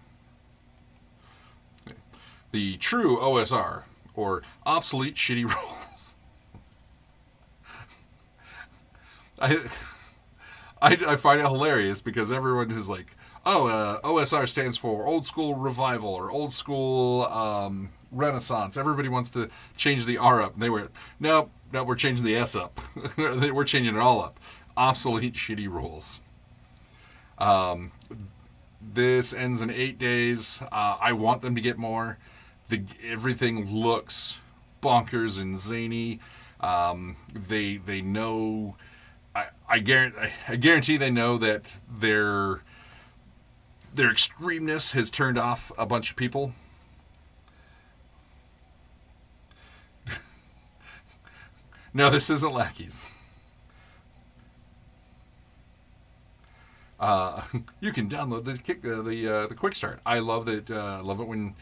The true OSR, or obsolete shitty rolls. I find it hilarious because everyone is like, OSR stands for old school revival or old school renaissance. Everybody wants to change the R up. And they were, nope, we're changing the S up. We're changing it all up. obsolete, shitty rules. This ends in 8 days. I want them to get more. Everything looks bonkers and zany. They know. I guarantee they know that their extremeness has turned off a bunch of people. No, this isn't Lackeys. You can download the quick start. I love that. Love it when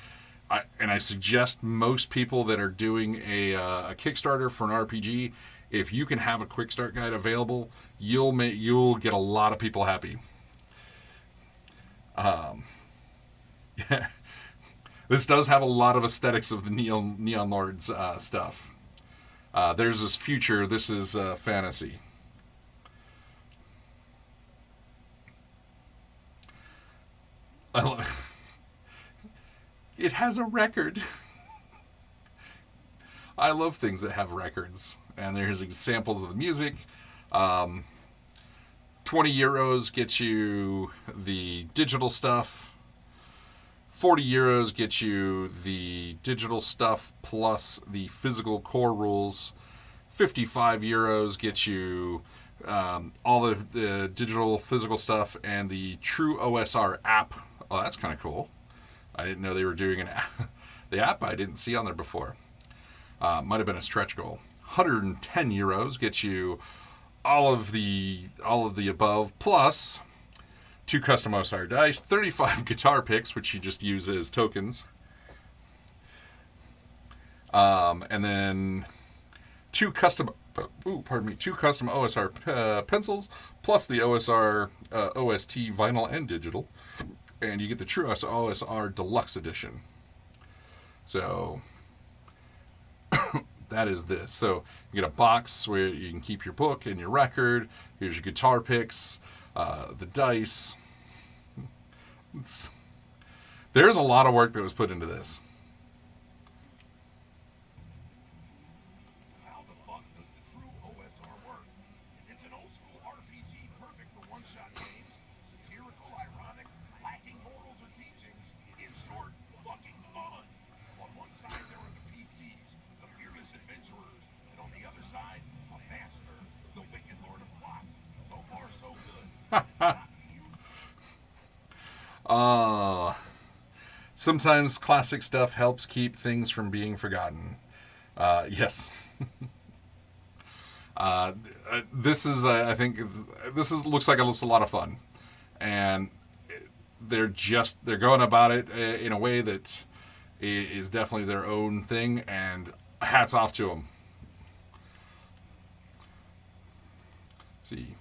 I suggest most people that are doing a Kickstarter for an RPG, if you can have a quick start guide available, you'll get a lot of people happy. Yeah. This does have a lot of aesthetics of the Neon Lords stuff. There's this future. This is fantasy. It has a record. I love things that have records. And there's examples of the music. 20 euros gets you the digital stuff. 40 euros gets you the digital stuff plus the physical core rules. 55 euros gets you all the digital physical stuff and the True OSR app. Oh, that's kind of cool. I didn't know they were doing the app I didn't see on there before. Might have been a stretch goal. 110 euros gets you all of the above plus 2 custom OSR dice, 35 guitar picks, which you just use as tokens, and then 2 custom OSR pencils plus the OSR OST vinyl and digital. And you get the True OSR Deluxe Edition. So that is this. So you get a box where you can keep your book and your record. Here's your guitar picks, the dice. There's a lot of work that was put into this. How the fuck does the True OSR work? It's an old school RPG perfect for one-shot games. Satirical, ironic, lacking morals or teachings. In short, fucking fun. On one side there are the PCs, the fearless adventurers, and on the other side, a master, the wicked lord of plots. So far, so good. Sometimes classic stuff helps keep things from being forgotten. Yes. This is, I think, looks like it's a lot of fun, and they're going about it in a way that is definitely their own thing, and hats off to them. Let's see,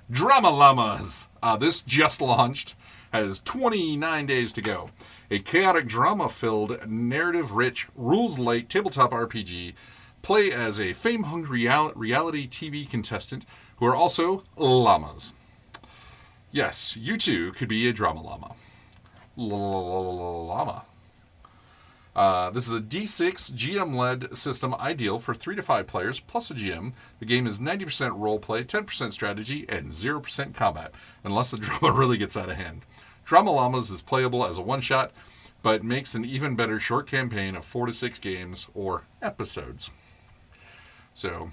Drama Llamas. This just launched. Has 29 days to go. A chaotic drama-filled, narrative-rich, rules-light tabletop RPG. Play as a fame-hungry reality TV contestant who are also llamas. Yes, you too could be a drama llama. Llama. This is a D6 GM-led system ideal for 3 to 5 players plus a GM. The game is 90% roleplay, 10% strategy, and 0% combat, unless the drama really gets out of hand. Drama Llamas is playable as a one-shot, but makes an even better short campaign of 4 to 6 games or episodes. So,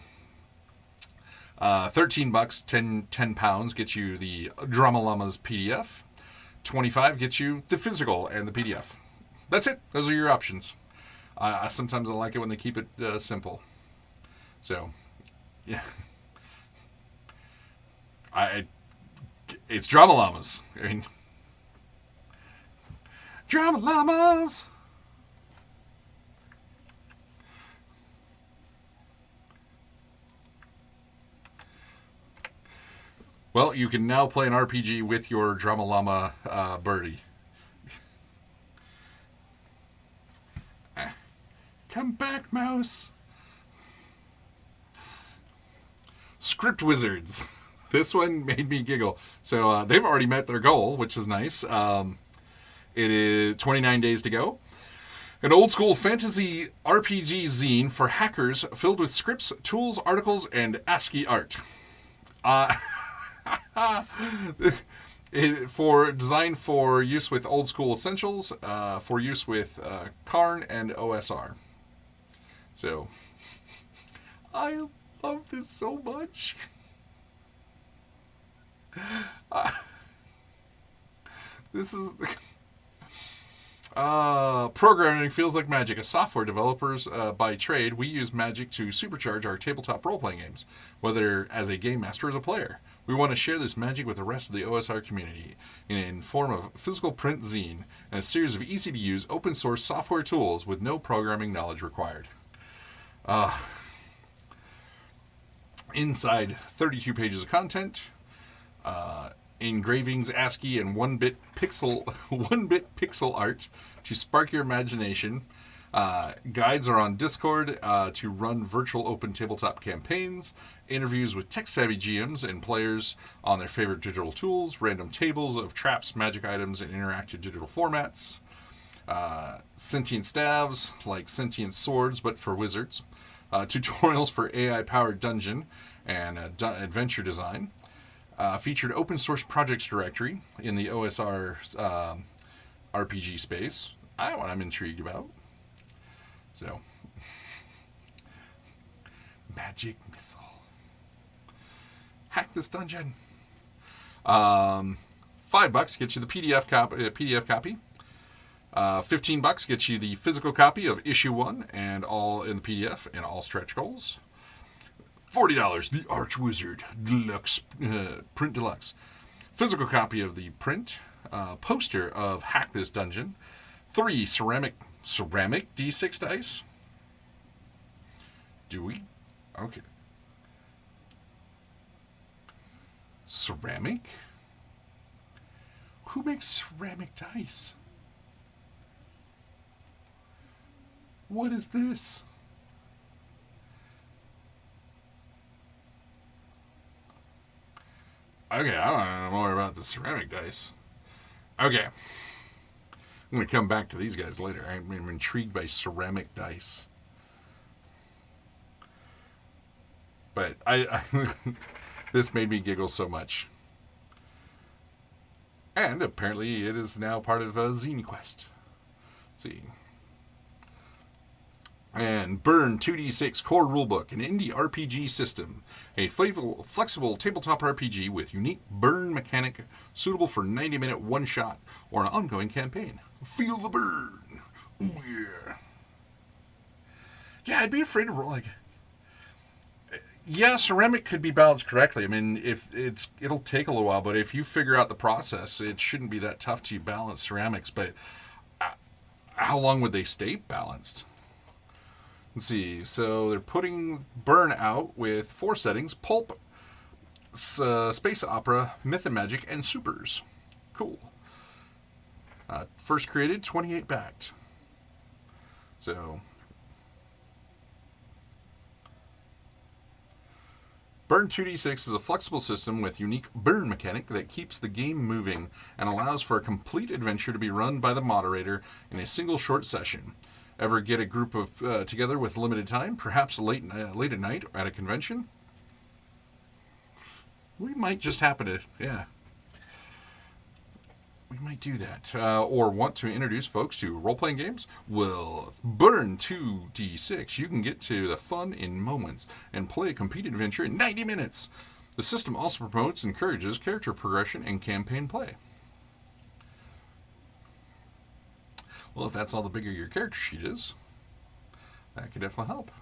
$13, 10 pounds gets you the Drama Llamas PDF. 25 gets you the physical and the PDF. That's it. Those are your options. Sometimes I like it when they keep it simple. So, yeah. It's Drama Llamas. I mean, Drama Llamas! Well, you can now play an RPG with your Drama Llama birdie. Come back, mouse. Script Wizards. This one made me giggle. So they've already met their goal, which is nice. It is 29 days to go. An old school fantasy RPG zine for hackers filled with scripts, tools, articles, and ASCII art. Uh, for designed for use with old school essentials, for use with Karn and OSR. So I love this so much. This is programming feels like magic. As software developers by trade, we use magic to supercharge our tabletop role-playing games, whether as a game master or as a player. We want to share this magic with the rest of the OSR community in form of physical print zine and a series of easy-to-use open-source software tools with no programming knowledge required. Inside, 32 pages of content, engravings, ASCII, and one-bit pixel art to spark your imagination. Guides are on Discord to run virtual open tabletop campaigns, interviews with tech-savvy GMs and players on their favorite digital tools, random tables of traps, magic items, and interactive digital formats. Sentient staves, like sentient swords, but for wizards. Tutorials for AI-powered dungeon and adventure design. Featured open source projects directory in the OSR RPG space. I'm intrigued about. So, magic missile. Hack this dungeon. $5 gets you the PDF copy. $15 gets you the physical copy of issue 1 and all in the PDF and all stretch goals. $40, the Archwizard Deluxe Print Deluxe. Physical copy of the print, poster of Hack This Dungeon, 3 ceramic D6 dice. Do we? Okay. Ceramic? Who makes ceramic dice? What is this? Okay, I don't know more about the ceramic dice. Okay. I'm going to come back to these guys later. I'm intrigued by ceramic dice. But I this made me giggle so much. And apparently it is now part of Zine Quest. Let's see. And Burn 2D6 Core Rulebook, an indie RPG system. A flexible tabletop RPG with unique burn mechanic suitable for 90-minute one-shot or an ongoing campaign. Feel the burn. Yeah. Yeah, I'd be afraid to roll like... Yeah, ceramic could be balanced correctly. I mean, it'll take a little while, but if you figure out the process, it shouldn't be that tough to balance ceramics. But how long would they stay balanced? Let's see. So they're putting Burn out with 4 settings: Pulp, Space Opera, Myth and Magic, and Supers. Cool. First created, 28 backed. So... Burn 2D6 is a flexible system with unique burn mechanic that keeps the game moving and allows for a complete adventure to be run by the moderator in a single short session. Ever get a group of together with limited time, perhaps late at night at a convention? We might just happen to, yeah. We might do that. Or want to introduce folks to role-playing games? Well, Burn 2D6, you can get to the fun in moments and play a complete adventure in 90 minutes. The system also promotes and encourages character progression and campaign play. Well, if that's all the bigger your character sheet is, that could definitely help.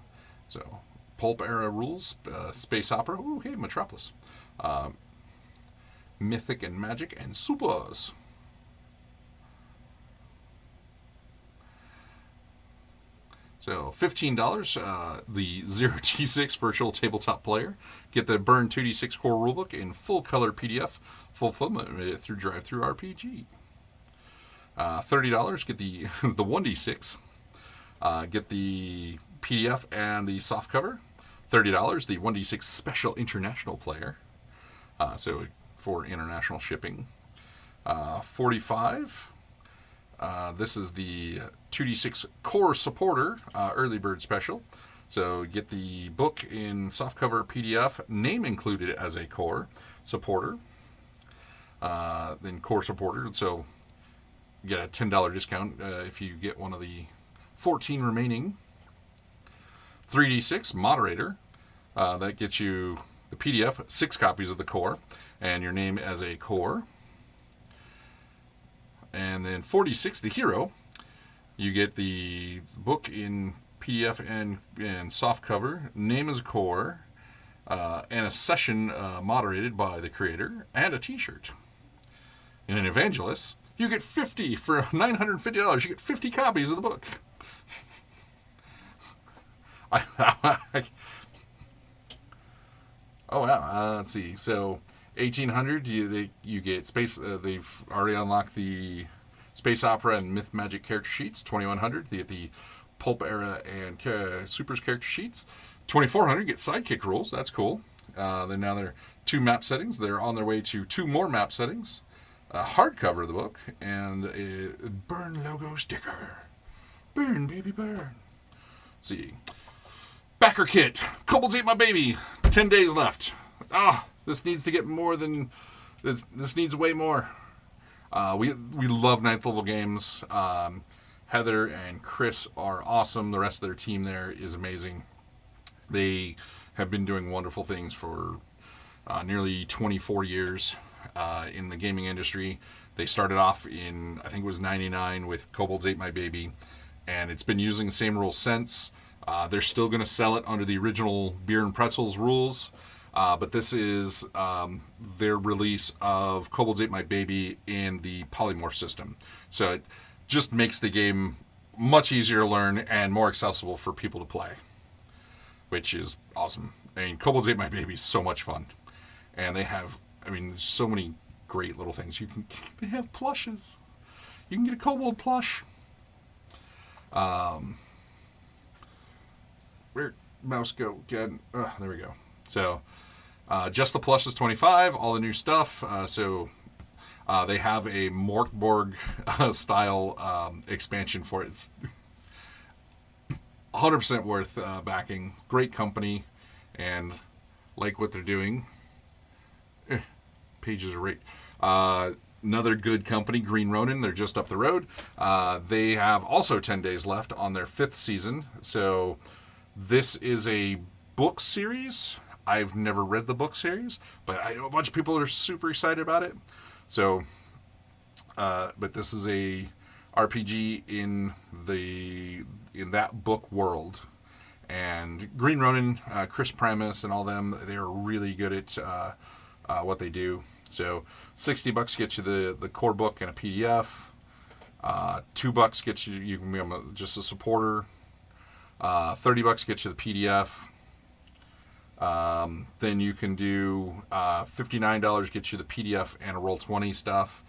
So, Pulp era rules, Space Opera, okay, Metropolis. Mythic and Magic, and Supers. So $15, the 0D6 virtual tabletop player. Get the Burn 2D6 core rulebook in full color PDF fulfillment through DriveThruRPG. $30, get the the 1D6. Get the PDF and the soft cover. $30, the 1D6 special international player. So for international shipping. $45. This is the 2D6 core supporter early bird special. So get the book in softcover PDF, name included as a core supporter, then core supporter. So you get a $10 discount if you get one of the 14 remaining. 3D6 moderator. That gets you the PDF, 6 copies of the core, and your name as a core. And then 46, the hero. You get the book in PDF and soft cover, name as a core, and a session moderated by the creator, and a t-shirt. And an evangelist, you get 50 for $950. You get 50 copies of the book. Oh wow! Let's see. So 1800, you get space. They've already unlocked the space opera and myth magic character sheets. 2100, you get the pulp era and supers character sheets. 2400, get sidekick rules. That's cool. Then now they're 2 map settings. They're on their way to 2 more map settings. A hardcover of the book and a burn logo sticker. Burn, baby, burn. Let's see. Backer kit. Kobolds Ate My Baby. 10 days left. This needs to get more than... This needs way more. We love 9th level games. Heather and Chris are awesome. The rest of their team there is amazing. They have been doing wonderful things for nearly 24 years in the gaming industry. They started off in, I think it was 99 with Kobolds Ate My Baby, and it's been using the same rules since. They're still going to sell it under the original Beer and Pretzels rules, but this is their release of Kobolds Ate My Baby in the polymorph system. So it just makes the game much easier to learn and more accessible for people to play, which is awesome. I mean, Kobolds Ate My Baby is so much fun. And they have, so many great little things. They have plushes. You can get a kobold plush. Where'd mouse go again? There we go. So, just the plush is 25. All the new stuff. They have a Morkborg style expansion for it. It's 100% worth backing. Great company, and like what they're doing. Pages are right. Another good company, Green Ronin. They're just up the road. They have also 10 days left on their 5th season. So this is a book series. I've never read the book series, but I know a bunch of people are super excited about it. So, but this is a RPG in that book world. And Green Ronin, Chris Pramis, and all them, they're really good at what they do. So $60 gets you the core book and a PDF. $2 gets you can become just a supporter. $30 gets you the PDF. Then you can do $59 gets you the PDF and a Roll20 stuff.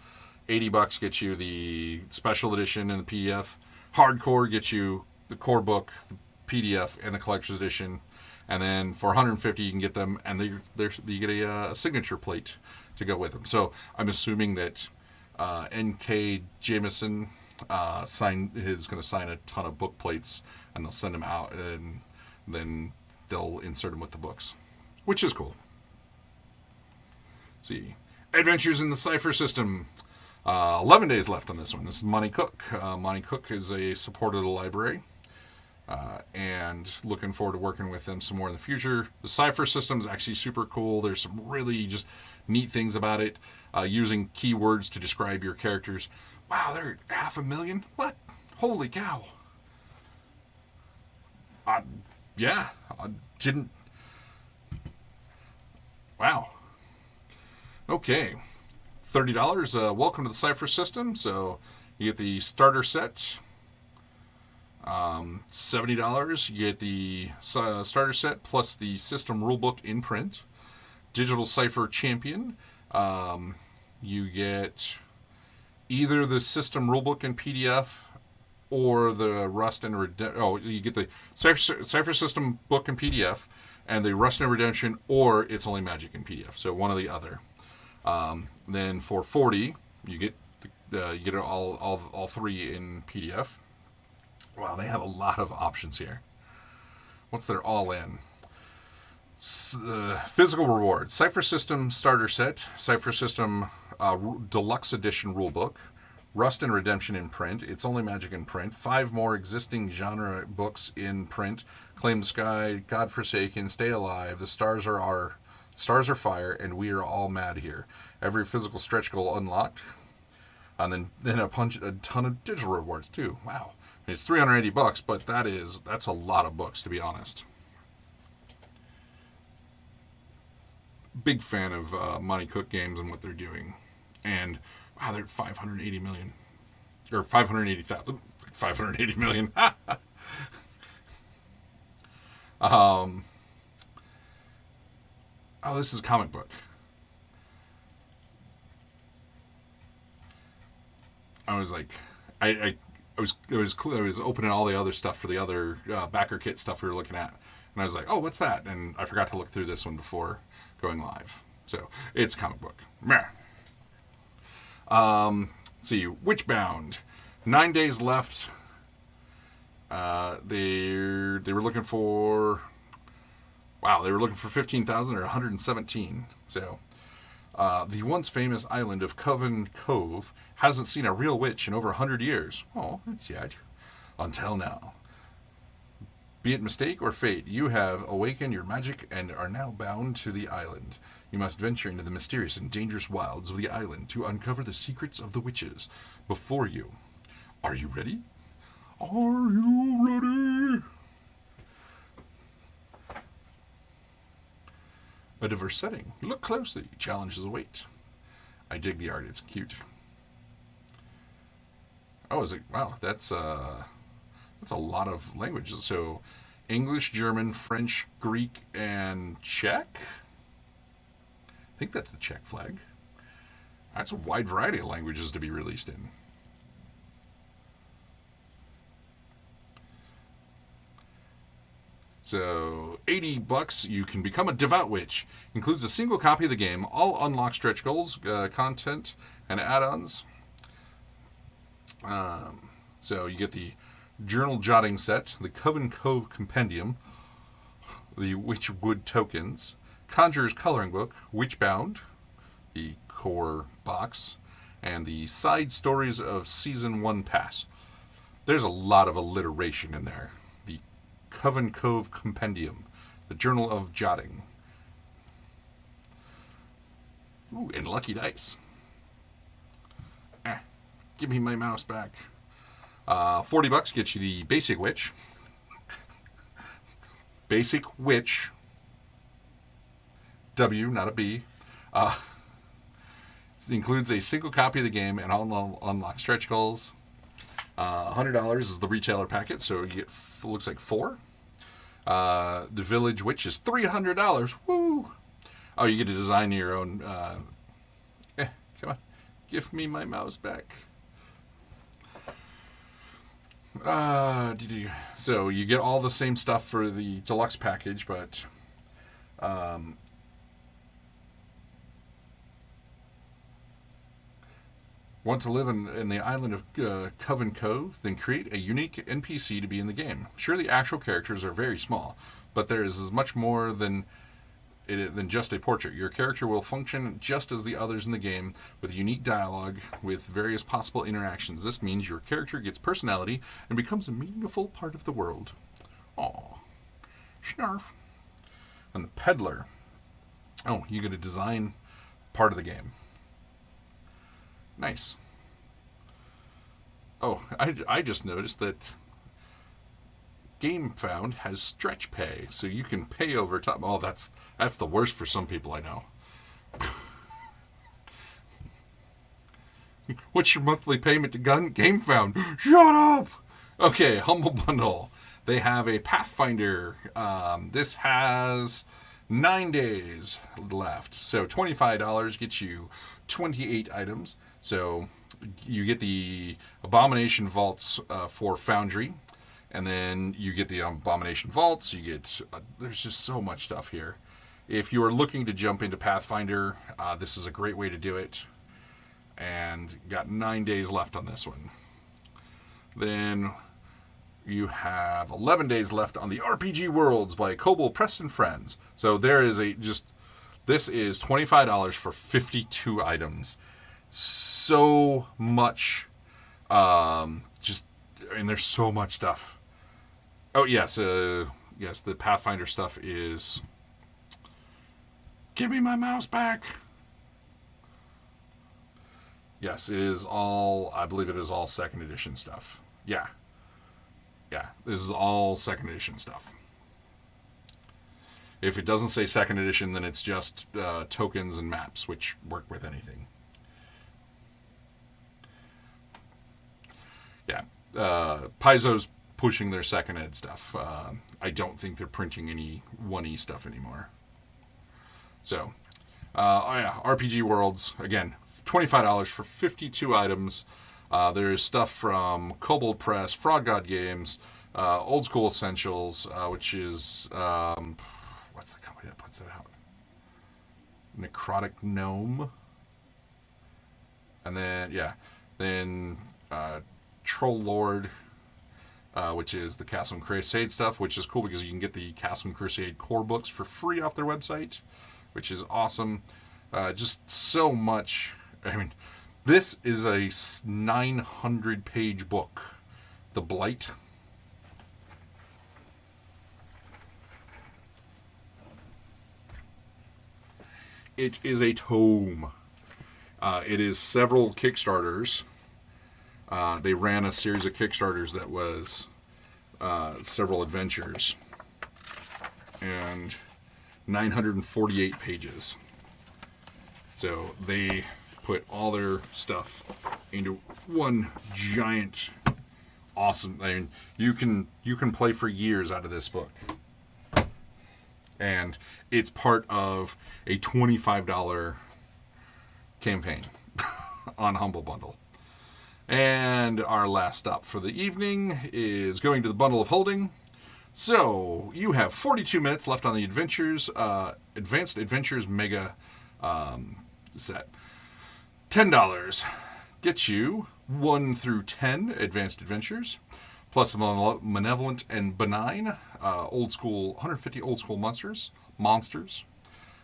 $80 gets you the special edition and the PDF. Hardcore gets you the core book, the PDF, and the collector's edition. And then for $150 you can get them, and you get a signature plate to go with them. So I'm assuming that N.K. Jameson is going to sign a ton of book plates, and they'll send them out, and then they'll insert them with the books, which is cool. Let's see, Adventures in the Cypher System. 11 days left on this one. This is Monty Cook. Monty Cook is a supporter of the library. And looking forward to working with them some more in the future. The Cypher system is actually super cool. There's some really just neat things about it. Using keywords to describe your characters. Wow, they're 500,000? What? Holy cow. I didn't... Wow. Okay. $30. Welcome to the Cypher system. So you get the starter set. $70, you get the starter set plus the system rulebook in print. Digital Cypher Champion, you get either the system rulebook in PDF or the Rust and Redemption. Oh, you get the Cypher System book in PDF and the Rust and Redemption, or It's Only Magic in PDF. So one or the other. Then for $40, you get all 3 in PDF. Wow, they have a lot of options here. what's their all-in? Physical rewards. Cypher System Starter Set. Cypher System Deluxe Edition Rulebook. Rust and Redemption in print. It's Only Magic in print. 5 more existing genre books in print. Claim the Sky, Godforsaken, Stay Alive, The Stars Are Fire, and We Are All Mad Here. Every physical stretch goal unlocked. And then a ton of digital rewards too. Wow. I mean, it's $380, but that's a lot of books, to be honest. Big fan of Monty Cook Games and what they're doing. And wow, they're at 580 million. Or 580,000. 580 million. Oh, this is a comic book. I was like, I was opening all the other stuff for the other backer kit stuff we were looking at, and I was like, oh, what's that? And I forgot to look through this one before going live. So it's a comic book. Meh. See, Witchbound. 9 days left. They were looking for, wow, they were looking for 15,000 or 117. So the once famous island of Coven Cove hasn't seen a real witch in over 100 years. Oh, that's sad. Until now. Be it mistake or fate, you have awakened your magic and are now bound to the island. You must venture into the mysterious and dangerous wilds of the island to uncover the secrets of the witches before you. Are you ready? Are you ready? A diverse setting. Look closely. Challenges await. I dig the art. It's cute. Oh, is it? Wow, that's a lot of languages. So, English, German, French, Greek, and Czech. I think that's the Czech flag. That's a wide variety of languages to be released in. So, $80, you can become a devout witch. Includes a single copy of the game, all unlocked stretch goals, content, and add-ons. So you get the journal jotting set, the Coven Cove Compendium, the Witchwood tokens, Conjurer's coloring book, Witchbound, the core box, and the side stories of Season 1 pass. There's a lot of alliteration in there. The Coven Cove Compendium, the Journal of Jotting. Ooh, and Lucky Dice. Give me my mouse back. $40 gets you the Basic Witch. Basic Witch. W, not a B. It includes a single copy of the game and all unlocked stretch goals. $100 is the retailer packet, so you get, looks like 4. The Village Witch is $300. Woo! Oh, you get to design your own. Come on. Give me my mouse back. So you get all the same stuff for the deluxe package, but want to live in the island of Coven Cove? Then create a unique NPC to be in the game. Sure, the actual characters are very small, but there is as much more than just a portrait. Your character will function just as the others in the game, with unique dialogue, with various possible interactions. This means your character gets personality and becomes a meaningful part of the world. Aw. Snarf. And the Peddler. Oh, you get to design part of the game. Nice. Oh, I just noticed that GameFound has stretch pay, so you can pay over time. Oh, that's the worst for some people I know. What's your monthly payment to GameFound? Shut up! Okay, Humble Bundle. They have a Pathfinder. This has 9 days left. So $25 gets you 28 items. So you get the Abomination Vaults for Foundry. And then you get the Abomination Vaults. You get there's just so much stuff here. If you are looking to jump into Pathfinder, this is a great way to do it. And got 9 days left on this one. Then You have 11 days left on the RPG Worlds by Kobold Press and Friends. So there is this is $25 for 52 items. So much, and there's so much stuff. Oh, yes, yes, the Pathfinder stuff is... Give me my mouse back! Yes, it is all... I believe it is all 2nd edition stuff. Yeah. Yeah, this is all 2nd edition stuff. If it doesn't say 2nd edition, then it's just tokens and maps, which work with anything. Yeah. Paizo's pushing their 2nd ed stuff. I don't think they're printing any 1E stuff anymore. So, oh yeah, RPG Worlds, again, $25 for 52 items. There's stuff from Kobold Press, Frog God Games, Old School Essentials, which is, what's the company that puts it out? Necrotic Gnome. And then, Troll Lord, which is the Castle and Crusade stuff, which is cool because you can get the Castle and Crusade core books for free off their website, which is awesome. Just so much. I mean, this is a 900-page book, The Blight. It is a tome. It is several Kickstarters. They ran a series of Kickstarters that was several adventures. And 948 pages. So they put all their stuff into one giant, awesome. I mean, you can play for years out of this book, and it's part of a $25 campaign on Humble Bundle. And our last stop for the evening is going to the Bundle of Holding. So you have 42 minutes left on the Adventures, Advanced Adventures Mega set. $10 gets you 1 through 10 Advanced Adventures, plus Malevolent and Benign, old school 150 old school monsters,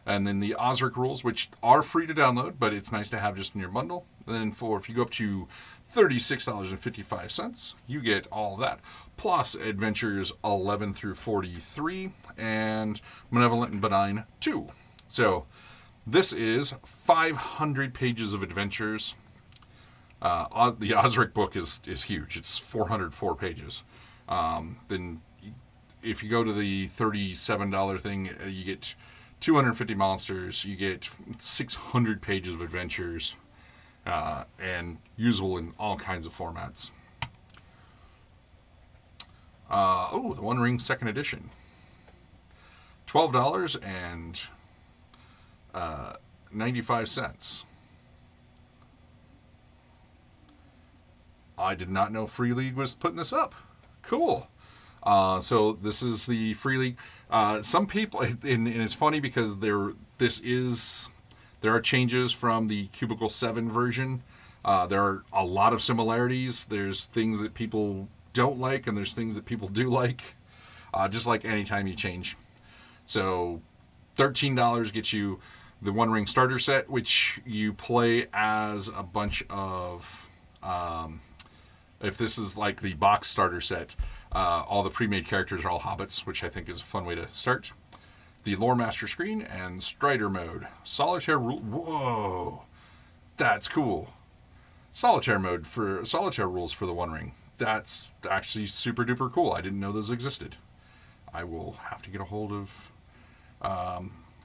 and then the Osric rules, which are free to download, but it's nice to have just in your bundle. And then if you go up to $36.55, you get all of that, plus Adventures 11 through 43 and Malevolent and Benign 2. So this is 500 pages of adventures. The Osric book is huge. It's 404 pages. Then if you go to the $37 thing, you get 250 monsters. You get 600 pages of adventures, and usable in all kinds of formats. The One Ring 2nd edition. $12 and 95 cents. I did not know Free League was putting this up. Cool. So this is the Free League. Some people, and it's funny because there are changes from the Cubicle 7 version. There are a lot of similarities. There's things that people don't like, and there's things that people do like. Just like anytime you change. So $13 gets you the One Ring starter set, which you play as a bunch of, if this is like the box starter set, all the pre-made characters are all hobbits, which I think is a fun way to start. The Lore Master screen and Strider mode. Solitaire rule. Whoa, that's cool. Solitaire rules for the One Ring. That's actually super duper cool. I didn't know those existed. I will have to get a hold of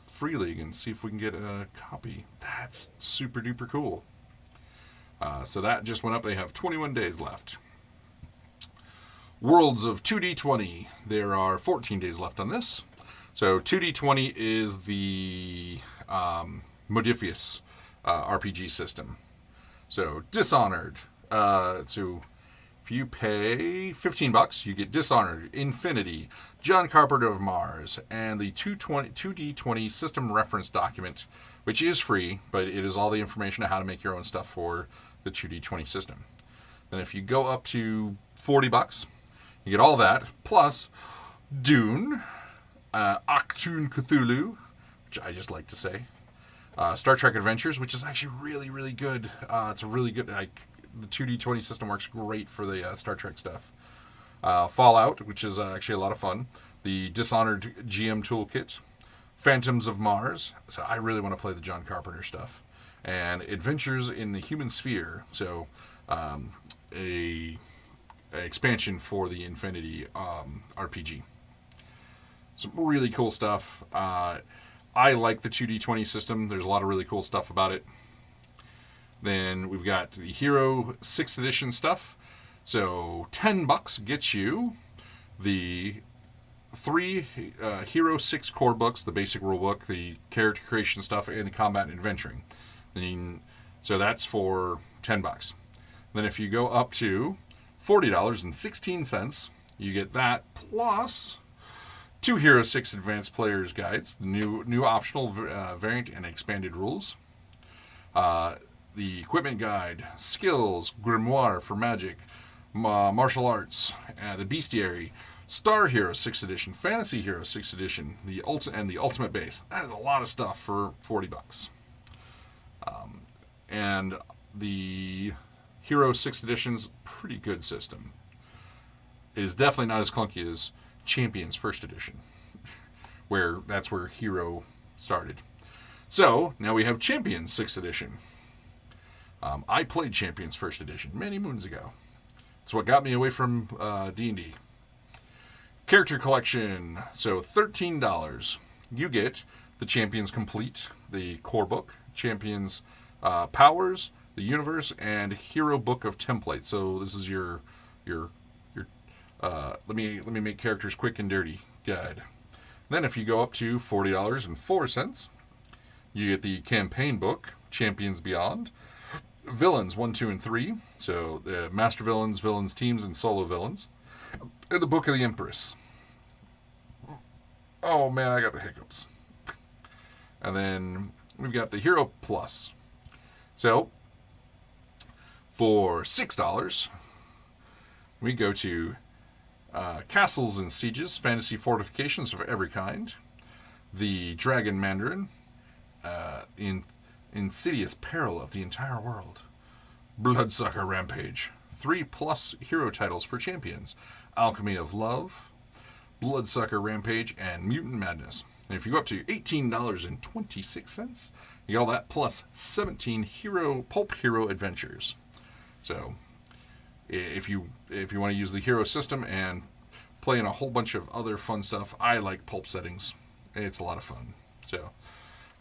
Free League and see if we can get a copy. That's super duper cool. So that just went up. They have 21 days left. Worlds of 2D20. There are 14 days left on this. So 2D20 is the Modiphius RPG system. So Dishonored. So if you pay $15, you get Dishonored, Infinity, John Carpenter of Mars, and the 2D20 system reference document, which is free, but it is all the information on how to make your own stuff for the 2D20 system. Then if you go up to $40, You get all that, plus Dune, Achtung Cthulhu, which I just like to say, Star Trek Adventures, which is actually really, really good. It's a really good, the 2D20 system works great for the Star Trek stuff. Fallout, which is actually a lot of fun. The Dishonored GM Toolkit. Phantoms of Mars. So I really want to play the John Carpenter stuff. And Adventures in the Human Sphere. So a expansion for the Infinity RPG. Some really cool stuff. I like the 2D20 system. There's a lot of really cool stuff about it. Then we've got the Hero 6th edition stuff. So $10 gets you the 3 Hero 6 core books, the basic rule book, the character creation stuff, and the combat and adventuring. So that's for $10. Then if you go up to $40.16, you get that plus 2 Hero 6 Advanced Players Guides, the new optional variant and expanded rules. The equipment guide, skills, grimoire for magic, martial arts, the bestiary, Star Hero 6th edition, Fantasy Hero 6th edition, the ultimate base. That is a lot of stuff for $40. And the Hero 6th edition's pretty good system. It is definitely not as clunky as Champions 1st edition, that's where Hero started. So now we have Champions 6th edition. I played Champions 1st edition many moons ago. It's what got me away from D&D. Character collection, so $13. You get the Champions Complete, the core book, Champions Powers, the Universe, and Hero Book of Templates. So this is your let me make characters quick and dirty guide. Then if you go up to $40.04, you get the campaign book, Champions Beyond, Villains 1, 2, and 3. So the Master Villains, Villains Teams, and Solo Villains. And the Book of the Empress. Oh man, I got the hiccups. And then we've got the Hero Plus. So for $6, we go to Castles and Sieges, Fantasy Fortifications of every kind, the Dragon Mandarin, Insidious Peril of the Entire World, Bloodsucker Rampage, 3+ hero titles for champions, Alchemy of Love, Bloodsucker Rampage, and Mutant Madness. And if you go up to $18.26, you get all that plus 17 Pulp Hero Adventures. So if you want to use the hero system and play in a whole bunch of other fun stuff, I like pulp settings. It's a lot of fun. So,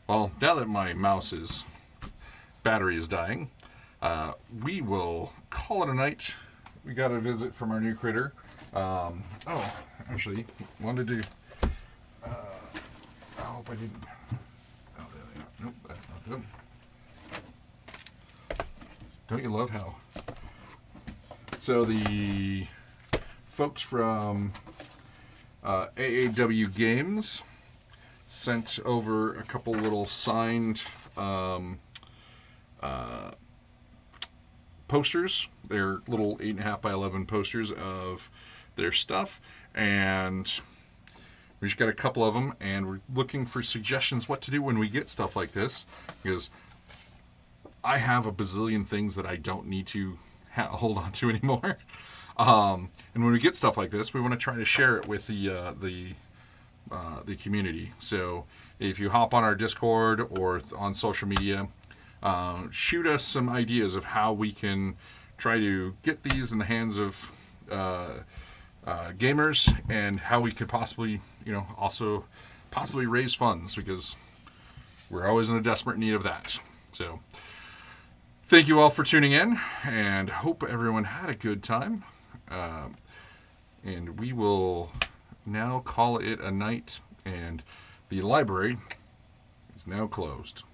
well, now that my mouse's battery is dying, we will call it a night. We got a visit from our new critter. Actually, wanted to. I hope I didn't. Oh, there they are. Nope, that's not them. Don't you love how? So the folks from AAW Games sent over a couple little signed posters. They're little 8.5 by 11 posters of their stuff, and we just got a couple of them, and we're looking for suggestions what to do when we get stuff like this, because I have a bazillion things that I don't need to hold on to anymore. And when we get stuff like this, we want to try to share it with the community. So if you hop on our Discord or on social media, shoot us some ideas of how we can try to get these in the hands of gamers, and how we could possibly, also possibly raise funds, because we're always in a desperate need of that. So thank you all for tuning in, and hope everyone had a good time. And we will now call it a night, and the library is now closed.